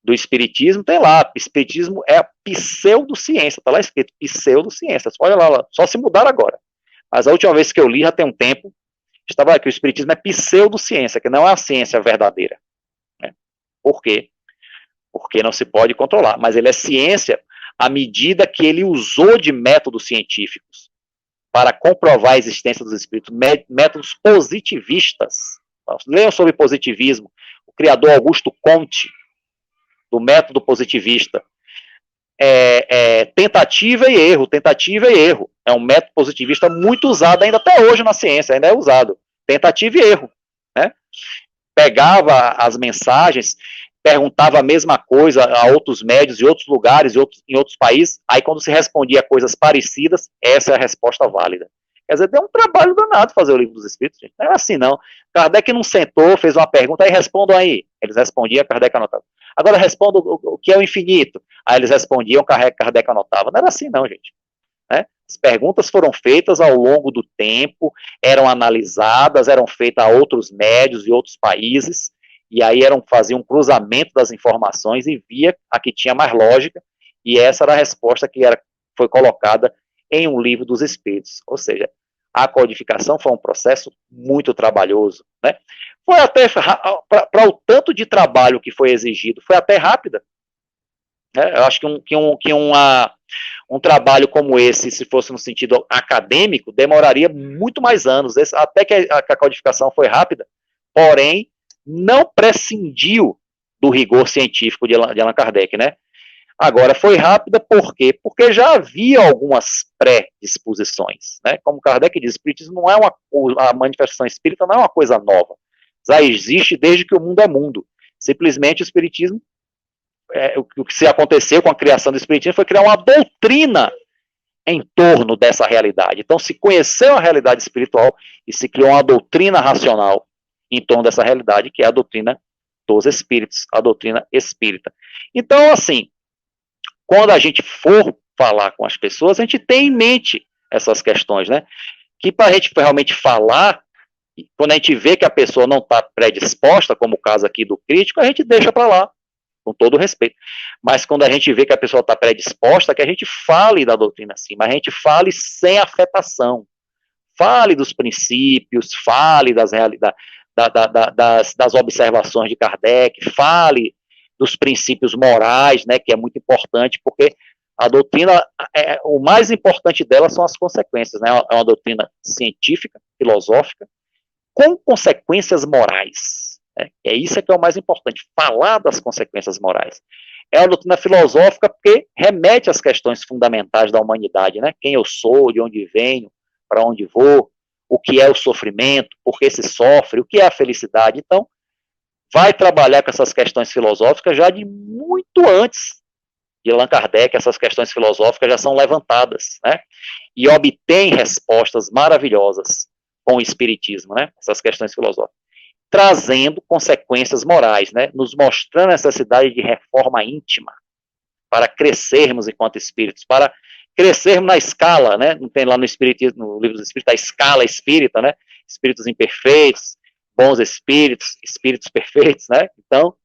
do Espiritismo, tem lá, Espiritismo é a pseudociência, está lá escrito, pseudociência, olha lá, só se mudar agora. Mas a última vez que eu li, já tem um tempo, estava lá que o Espiritismo é pseudociência, que não é a ciência verdadeira, né? Por quê? Porque não se pode controlar, mas ele é ciência à medida que ele usou de métodos científicos para comprovar a existência dos espíritos, métodos positivistas. Leiam sobre positivismo, o criador Augusto Comte, do método positivista. Tentativa e erro. É um método positivista muito usado ainda até hoje na ciência, ainda é usado. Tentativa e erro, né? Pegava as mensagens, perguntava a mesma coisa a outros médios em outros lugares, em outros países, aí quando se respondia coisas parecidas, essa é a resposta válida. Quer dizer, deu um trabalho danado fazer o Livro dos Espíritos, gente. Não é assim, não. Kardec não sentou, fez uma pergunta, aí respondam aí. Eles respondiam, Kardec anotava. Agora respondam o que é o infinito. Aí eles respondiam, Kardec anotava. Não era assim, não, gente. Né? As perguntas foram feitas ao longo do tempo, eram analisadas, eram feitas a outros médios e outros países, e aí fazia um cruzamento das informações e via a que tinha mais lógica, e essa era a resposta que foi colocada em um Livro dos Espíritos. Ou seja, a codificação foi um processo muito trabalhoso, né? Foi até, para o tanto de trabalho que foi exigido, foi até rápida, né? Eu acho que um trabalho como esse, se fosse no sentido acadêmico, demoraria muito mais anos, até que a codificação foi rápida, porém, não prescindiu do rigor científico de Allan Kardec, né? Agora, foi rápida por quê? Porque já havia algumas predisposições, né? Como Kardec diz, o espiritismo não é a manifestação espírita não é uma coisa nova. Já existe desde que o mundo é mundo. Simplesmente o espiritismo, o que se aconteceu com a criação do espiritismo foi criar uma doutrina em torno dessa realidade. Então, se conheceu a realidade espiritual e se criou uma doutrina racional em torno dessa realidade, que é a doutrina dos espíritos, a doutrina espírita. Então, assim, quando a gente for falar com as pessoas, a gente tem em mente essas questões, né? Que para a gente realmente falar, quando a gente vê que a pessoa não está predisposta, como o caso aqui do crítico, a gente deixa para lá, com todo o respeito. Mas quando a gente vê que a pessoa está predisposta, que a gente fale da doutrina sim, mas a gente fale sem afetação. Fale dos princípios, fale das realidades, das observações de Kardec, fale dos princípios morais, né, que é muito importante, porque a doutrina, o mais importante dela são as consequências, né, é uma doutrina científica, filosófica, com consequências morais, né, isso que é o mais importante, falar das consequências morais. É uma doutrina filosófica porque remete às questões fundamentais da humanidade, né, quem eu sou, de onde venho, para onde vou, o que é o sofrimento, por que se sofre, o que é a felicidade. Então, vai trabalhar com essas questões filosóficas já de muito antes de Allan Kardec, essas questões filosóficas já são levantadas, né? E obtém respostas maravilhosas com o espiritismo, né? Essas questões filosóficas, trazendo consequências morais, né? Nos mostrando a necessidade de reforma íntima para crescermos enquanto espíritos, para crescermos na escala, né? Não tem lá no espiritismo, no Livro dos Espíritos, a escala espírita, né? Espíritos imperfeitos, bons espíritos, espíritos perfeitos, né? Então,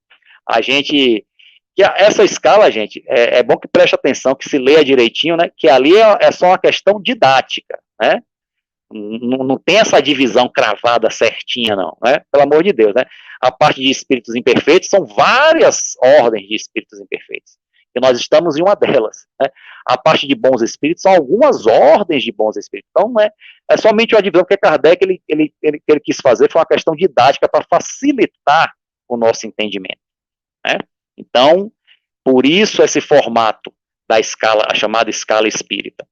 essa escala, gente, é bom que preste atenção, que se leia direitinho, né? Que ali é só uma questão didática, né? Não tem essa divisão cravada certinha, não, né? Pelo amor de Deus, né? A parte de espíritos imperfeitos são várias ordens de espíritos imperfeitos, e nós estamos em uma delas, né? A parte de bons espíritos são algumas ordens de bons espíritos. Então, não é somente uma divisão que Kardec ele quis fazer, foi uma questão didática para facilitar o nosso entendimento, né? Então, por isso esse formato da escala, a chamada escala espírita.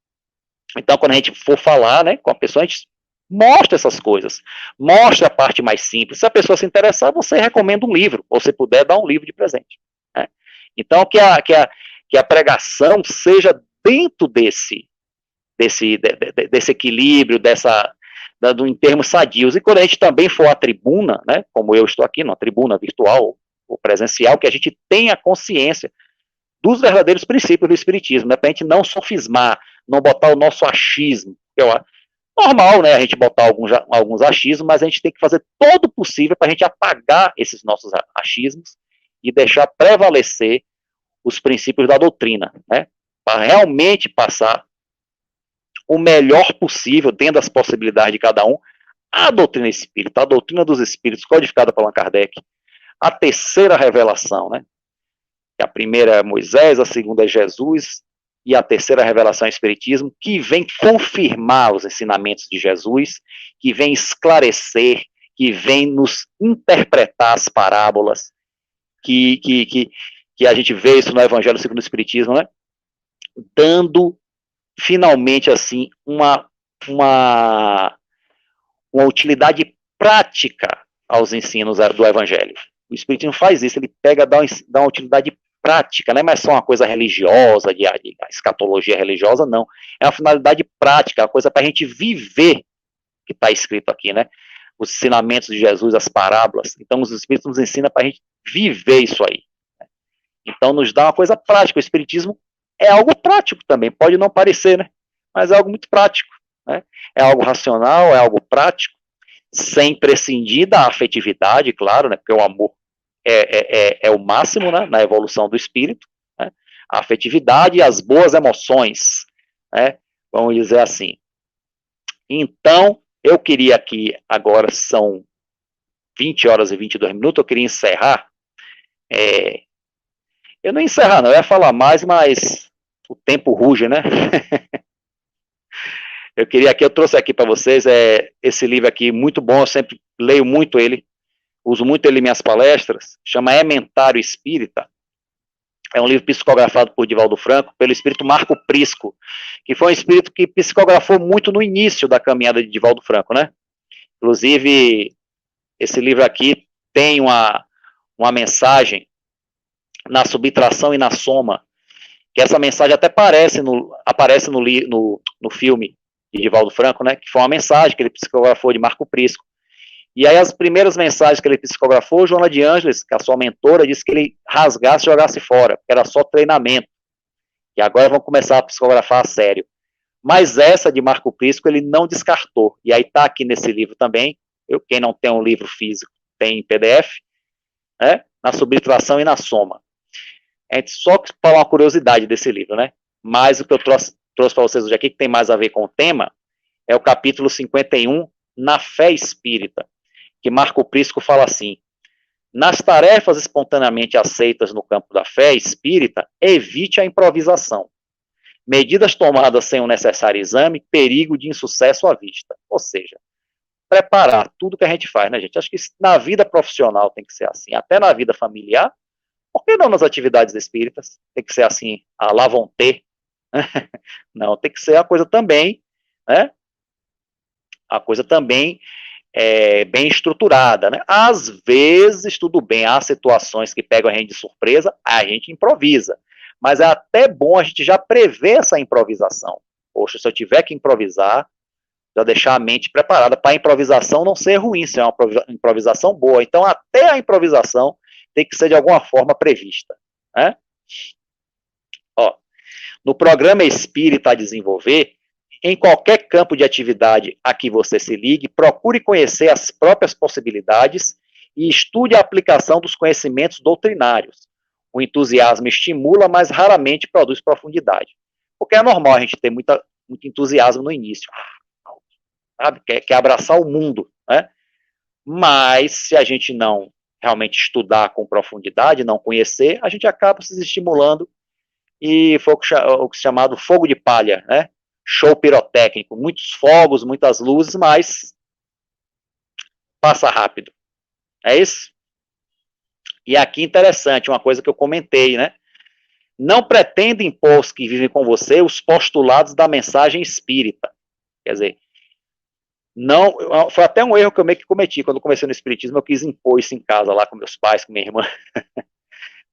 Então, quando a gente for falar, né, com a pessoa, a gente mostra essas coisas, mostra a parte mais simples. Se a pessoa se interessar, você recomenda um livro, ou se puder, dá um livro de presente, né? Então, que a pregação seja dentro desse equilíbrio, em termos sadios. E quando a gente também for à tribuna, né, como eu estou aqui, numa tribuna virtual ou presencial, que a gente tenha consciência dos verdadeiros princípios do Espiritismo, né, para a gente não sofismar, não botar o nosso achismo, que é normal, né, a gente botar alguns achismos, mas a gente tem que fazer todo o possível para a gente apagar esses nossos achismos e deixar prevalecer os princípios da doutrina, né, para realmente passar o melhor possível, dentro das possibilidades de cada um, a doutrina espírita, a doutrina dos espíritos, codificada por Allan Kardec, a terceira revelação, né? A primeira é Moisés, a segunda é Jesus, e a terceira revelação é o Espiritismo, que vem confirmar os ensinamentos de Jesus, que vem esclarecer, que vem nos interpretar as parábolas, que a gente vê isso no Evangelho segundo o Espiritismo, né? Dando finalmente assim uma utilidade prática aos ensinos do Evangelho. O Espiritismo faz isso, ele pega, dá uma utilidade prática, não é mais só uma coisa religiosa, de escatologia religiosa, não. É uma finalidade prática, uma coisa para a gente viver, que está escrito aqui, né? Os ensinamentos de Jesus, as parábolas. Então, os Espíritos nos ensinam para a gente viver isso aí. Então, nos dá uma coisa prática. O Espiritismo é algo prático também, pode não parecer, né? Mas é algo muito prático, né? É algo racional, é algo prático, sem prescindir da afetividade, claro, né? Porque o amor é o máximo, né? Na evolução do espírito, né? A afetividade e as boas emoções, né? Vamos dizer assim. Então, eu queria aqui, agora são 20 horas e 22 minutos, eu queria encerrar. Eu não ia encerrar, não, eu ia falar mais, mas o tempo ruge, né? Eu trouxe aqui para vocês esse livro aqui, muito bom, eu sempre leio muito ele, uso muito ele em minhas palestras, chama Ementário Espírita. É um livro psicografado por Divaldo Franco, pelo espírito Marco Prisco, que foi um espírito que psicografou muito no início da caminhada de Divaldo Franco, né? Inclusive, esse livro aqui tem uma mensagem na subtração e na soma, que essa mensagem até aparece no filme de Divaldo Franco, né? Que foi uma mensagem que ele psicografou de Marco Prisco. E aí as primeiras mensagens que ele psicografou, Joana de Ângeles, que é a sua mentora, disse que ele rasgasse e jogasse fora, porque era só treinamento. E agora vão começar a psicografar a sério. Mas essa de Marco Prisco ele não descartou. E aí está aqui nesse livro também. Quem não tem um livro físico tem em PDF, né? Na subtração e na soma. É só para uma curiosidade desse livro, né? Mas o que eu trouxe para vocês hoje aqui, que tem mais a ver com o tema, é o capítulo 51, Na Fé Espírita, que Marco Prisco fala assim: nas tarefas espontaneamente aceitas no campo da fé espírita, evite a improvisação. Medidas tomadas sem o necessário exame, perigo de insucesso à vista. Ou seja, preparar tudo que a gente faz, né, gente? Acho que na vida profissional tem que ser assim, até na vida familiar, por que não nas atividades espíritas? Tem que ser assim, a lá vão ter. Não, tem que ser a coisa também, né? A coisa também bem estruturada, né? Às vezes, tudo bem, há situações que pegam a gente de surpresa, a gente improvisa. Mas é até bom a gente já prever essa improvisação. Poxa, se eu tiver que improvisar, já deixar a mente preparada para a improvisação não ser ruim, ser uma improvisação boa. Então, até a improvisação tem que ser de alguma forma prevista, né? Ó, no programa Espírita a Desenvolver, em qualquer campo de atividade a que você se ligue, procure conhecer as próprias possibilidades e estude a aplicação dos conhecimentos doutrinários. O entusiasmo estimula, mas raramente produz profundidade. Porque é normal a gente ter muito entusiasmo no início. Sabe? Quer abraçar o mundo, né? Mas se a gente não realmente estudar com profundidade, não conhecer, a gente acaba se estimulando e foi o que é chamado fogo de palha, né? Show pirotécnico, muitos fogos, muitas luzes, mas passa rápido. É isso? E aqui interessante, uma coisa que eu comentei, né? Não pretenda impor aos que vivem com você os postulados da mensagem espírita. Quer dizer, não, foi até um erro que eu meio que cometi quando eu comecei no espiritismo, eu quis impor isso em casa lá com meus pais, com minha irmã.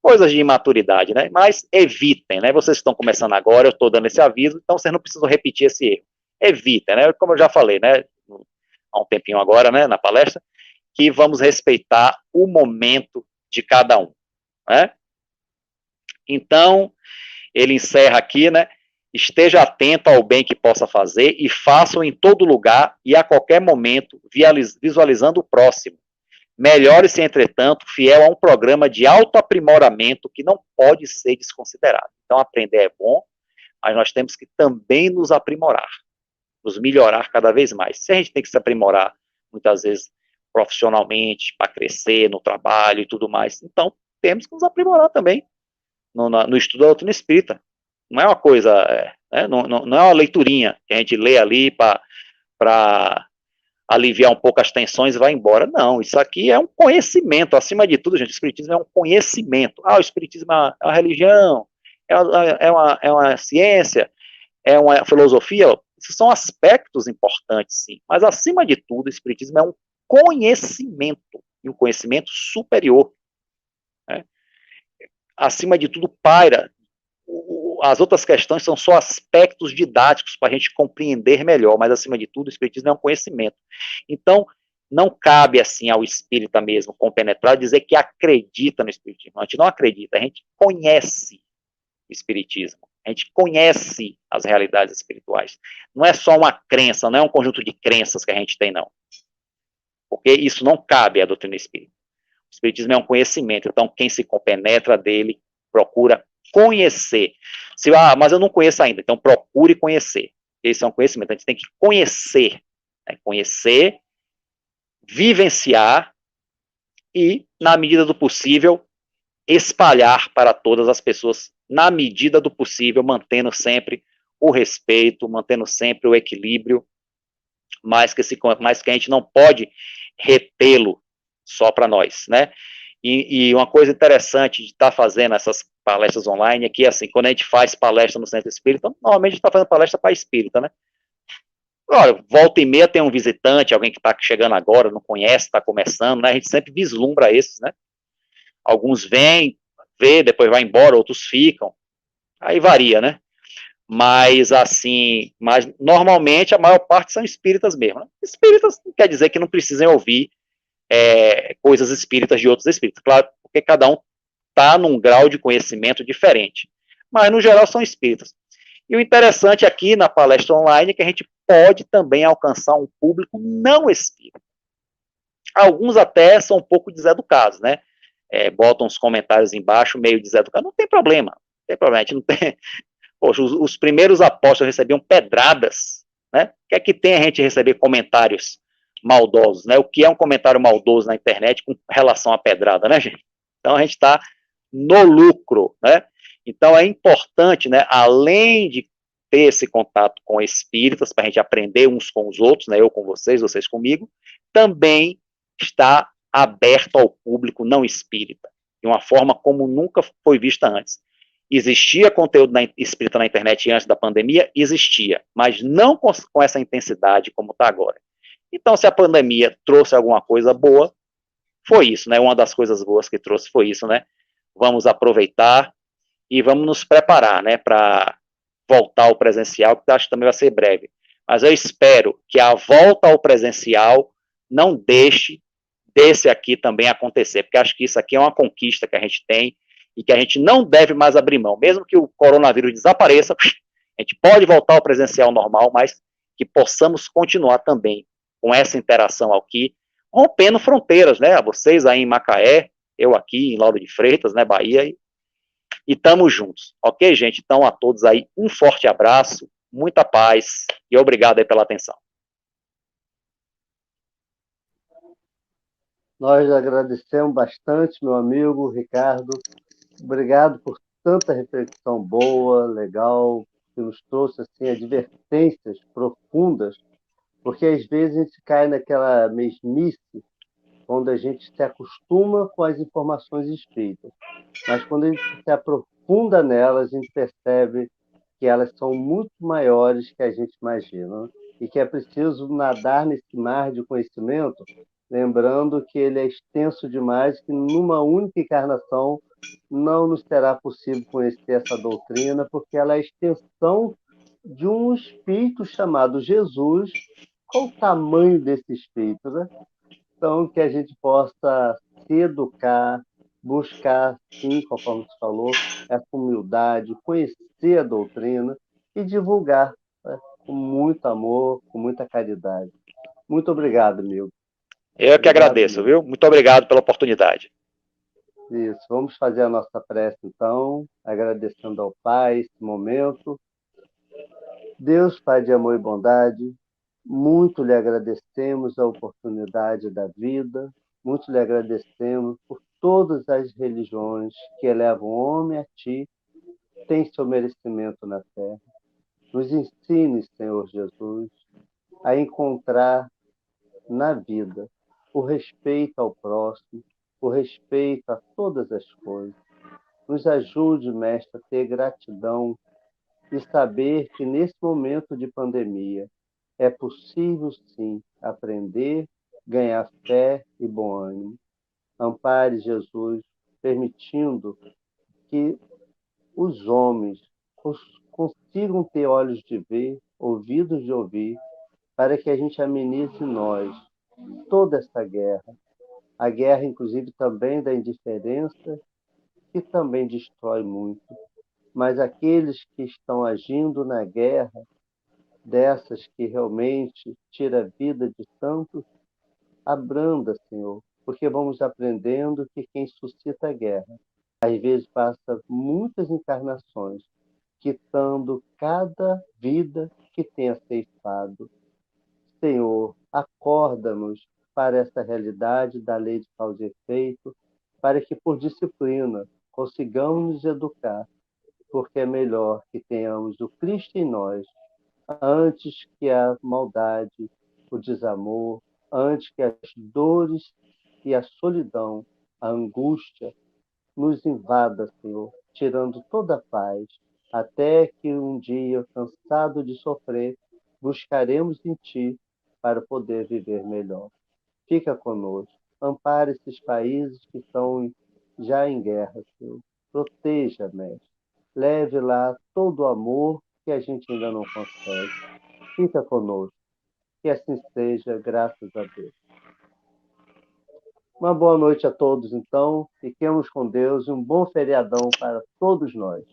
coisas de imaturidade, né? Mas evitem, né? Vocês estão começando agora, eu estou dando esse aviso, então vocês não precisam repetir esse erro. Evitem, né? Como eu já falei, né? Há um tempinho agora, né? Na palestra, que vamos respeitar o momento de cada um, né? Então, ele encerra aqui, né? Esteja atento ao bem que possa fazer e faça-o em todo lugar e a qualquer momento, visualizando o próximo. Melhore-se, entretanto, fiel a um programa de autoaprimoramento que não pode ser desconsiderado. Então, aprender é bom, mas nós temos que também nos aprimorar, nos melhorar cada vez mais. Se a gente tem que se aprimorar, muitas vezes, profissionalmente, para crescer no trabalho e tudo mais, então temos que nos aprimorar também no estudo da doutrina espírita. Não é uma coisa, não é uma leiturinha que a gente lê ali para aliviar um pouco as tensões e vai embora. Não, isso aqui é um conhecimento, acima de tudo, gente, o Espiritismo é um conhecimento. O Espiritismo é uma religião, é uma ciência, é uma filosofia, esses são aspectos importantes, sim, mas acima de tudo, o Espiritismo é um conhecimento, e um conhecimento superior. Né? Acima de tudo, paira. As outras questões são só aspectos didáticos para a gente compreender melhor, mas acima de tudo, o Espiritismo é um conhecimento. Então, não cabe assim ao espírita mesmo compenetrar dizer que acredita no Espiritismo. A gente não acredita, a gente conhece o Espiritismo. A gente conhece as realidades espirituais. Não é só uma crença, não é um conjunto de crenças que a gente tem, não. Porque isso não cabe à doutrina espírita. O Espiritismo é um conhecimento, então quem se compenetra dele procura conhecer. Mas eu não conheço ainda, então procure conhecer. Esse é um conhecimento, a gente tem que conhecer. Né? Conhecer, vivenciar e, na medida do possível, espalhar para todas as pessoas, na medida do possível, mantendo sempre o respeito, mantendo sempre o equilíbrio, mas que a gente não pode retê-lo só para nós, né? E uma coisa interessante de estar fazendo essas palestras online é que, assim, quando a gente faz palestra no Centro Espírita, normalmente a gente está fazendo palestra para espírita, né? Olha, volta e meia tem um visitante, alguém que está chegando agora, não conhece, está começando, né? A gente sempre vislumbra esses, né? Alguns vêm, vê, depois vai embora, outros ficam. Aí varia, né? Mas, assim, normalmente a maior parte são espíritas mesmo. Né? Espíritas não quer dizer que não precisem ouvir coisas espíritas de outros espíritas. Claro, porque cada um está num grau de conhecimento diferente. Mas, no geral, são espíritas. E o interessante aqui na palestra online é que a gente pode também alcançar um público não espírita. Alguns até são um pouco deseducados, né? Botam uns comentários embaixo, meio deseducados. Não tem problema. Não tem problema. A gente não tem... Poxa, os primeiros apóstolos recebiam pedradas, né? O que é que tem a gente receber comentários maldosos, né? O que é um comentário maldoso na internet com relação à pedrada, né, gente? Então a gente está no lucro, né? Então é importante, né? Além de ter esse contato com espíritas para a gente aprender uns com os outros, né? Eu com vocês comigo, também está aberto ao público não espírita, de uma forma como nunca foi vista antes. Existia conteúdo espírita na internet antes da pandemia? Existia, mas não com essa intensidade como está agora. Então, se a pandemia trouxe alguma coisa boa, foi isso, né? Uma das coisas boas que trouxe foi isso, né? Vamos aproveitar e vamos nos preparar, né? Para voltar ao presencial, que acho que também vai ser breve. Mas eu espero que a volta ao presencial não deixe desse aqui também acontecer, porque acho que isso aqui é uma conquista que a gente tem e que a gente não deve mais abrir mão. Mesmo que o coronavírus desapareça, a gente pode voltar ao presencial normal, mas que possamos continuar também com essa interação aqui, rompendo fronteiras, né? Vocês aí em Macaé, eu aqui em Lauro de Freitas, né, Bahia, e estamos juntos. Ok, gente? Então, a todos aí, um forte abraço, muita paz e obrigado aí pela atenção. Nós agradecemos bastante, meu amigo Ricardo. Obrigado por tanta reflexão boa, legal, que nos trouxe assim, advertências profundas, porque às vezes a gente cai naquela mesmice onde a gente se acostuma com as informações espíritas. Mas quando a gente se aprofunda nelas, a gente percebe que elas são muito maiores que a gente imagina, e que é preciso nadar nesse mar de conhecimento, lembrando que ele é extenso demais, que numa única encarnação não nos será possível conhecer essa doutrina, porque ela é a extensão de um espírito chamado Jesus. Qual o tamanho desse espírito, né? Então, que a gente possa se educar, buscar, sim, conforme você falou, essa humildade, conhecer a doutrina e divulgar, né, com muito amor, com muita caridade. Muito obrigado, Milton. Eu que Obrigado agradeço, mesmo. viu? Muito obrigado pela oportunidade. Isso, vamos fazer a nossa prece, então, agradecendo ao Pai esse momento. Deus, Pai de amor e bondade, muito lhe agradecemos a oportunidade da vida, muito lhe agradecemos por todas as religiões que elevam o homem a Ti, tem seu merecimento na terra. Nos ensine, Senhor Jesus, a encontrar na vida o respeito ao próximo, o respeito a todas as coisas. Nos ajude, Mestre, a ter gratidão e saber que nesse momento de pandemia é possível sim aprender, ganhar fé e bom ânimo. Ampare, Jesus, permitindo que os homens consigam ter olhos de ver, ouvidos de ouvir, para que a gente amenize nós toda essa guerra. A guerra, inclusive, também da indiferença, que também destrói muito. Mas aqueles que estão agindo na guerra, dessas que realmente tira a vida de tantos, abranda, Senhor, porque vamos aprendendo que quem suscita a guerra, às vezes passa muitas encarnações, quitando cada vida que tenha ceifado. Senhor, acorda-nos para essa realidade da lei de causa e efeito, para que por disciplina consigamos nos educar, porque é melhor que tenhamos o Cristo em nós antes que a maldade, o desamor, antes que as dores e a solidão, a angústia nos invada, Senhor, tirando toda a paz, até que um dia, cansado de sofrer, buscaremos em Ti para poder viver melhor. Fica conosco, ampare esses países que estão já em guerra, Senhor. Proteja, Mestre. Leve lá todo o amor que a gente ainda não consegue. Fica conosco. Que assim seja, graças a Deus. Uma boa noite a todos, então. Fiquemos com Deus e um bom feriadão para todos nós.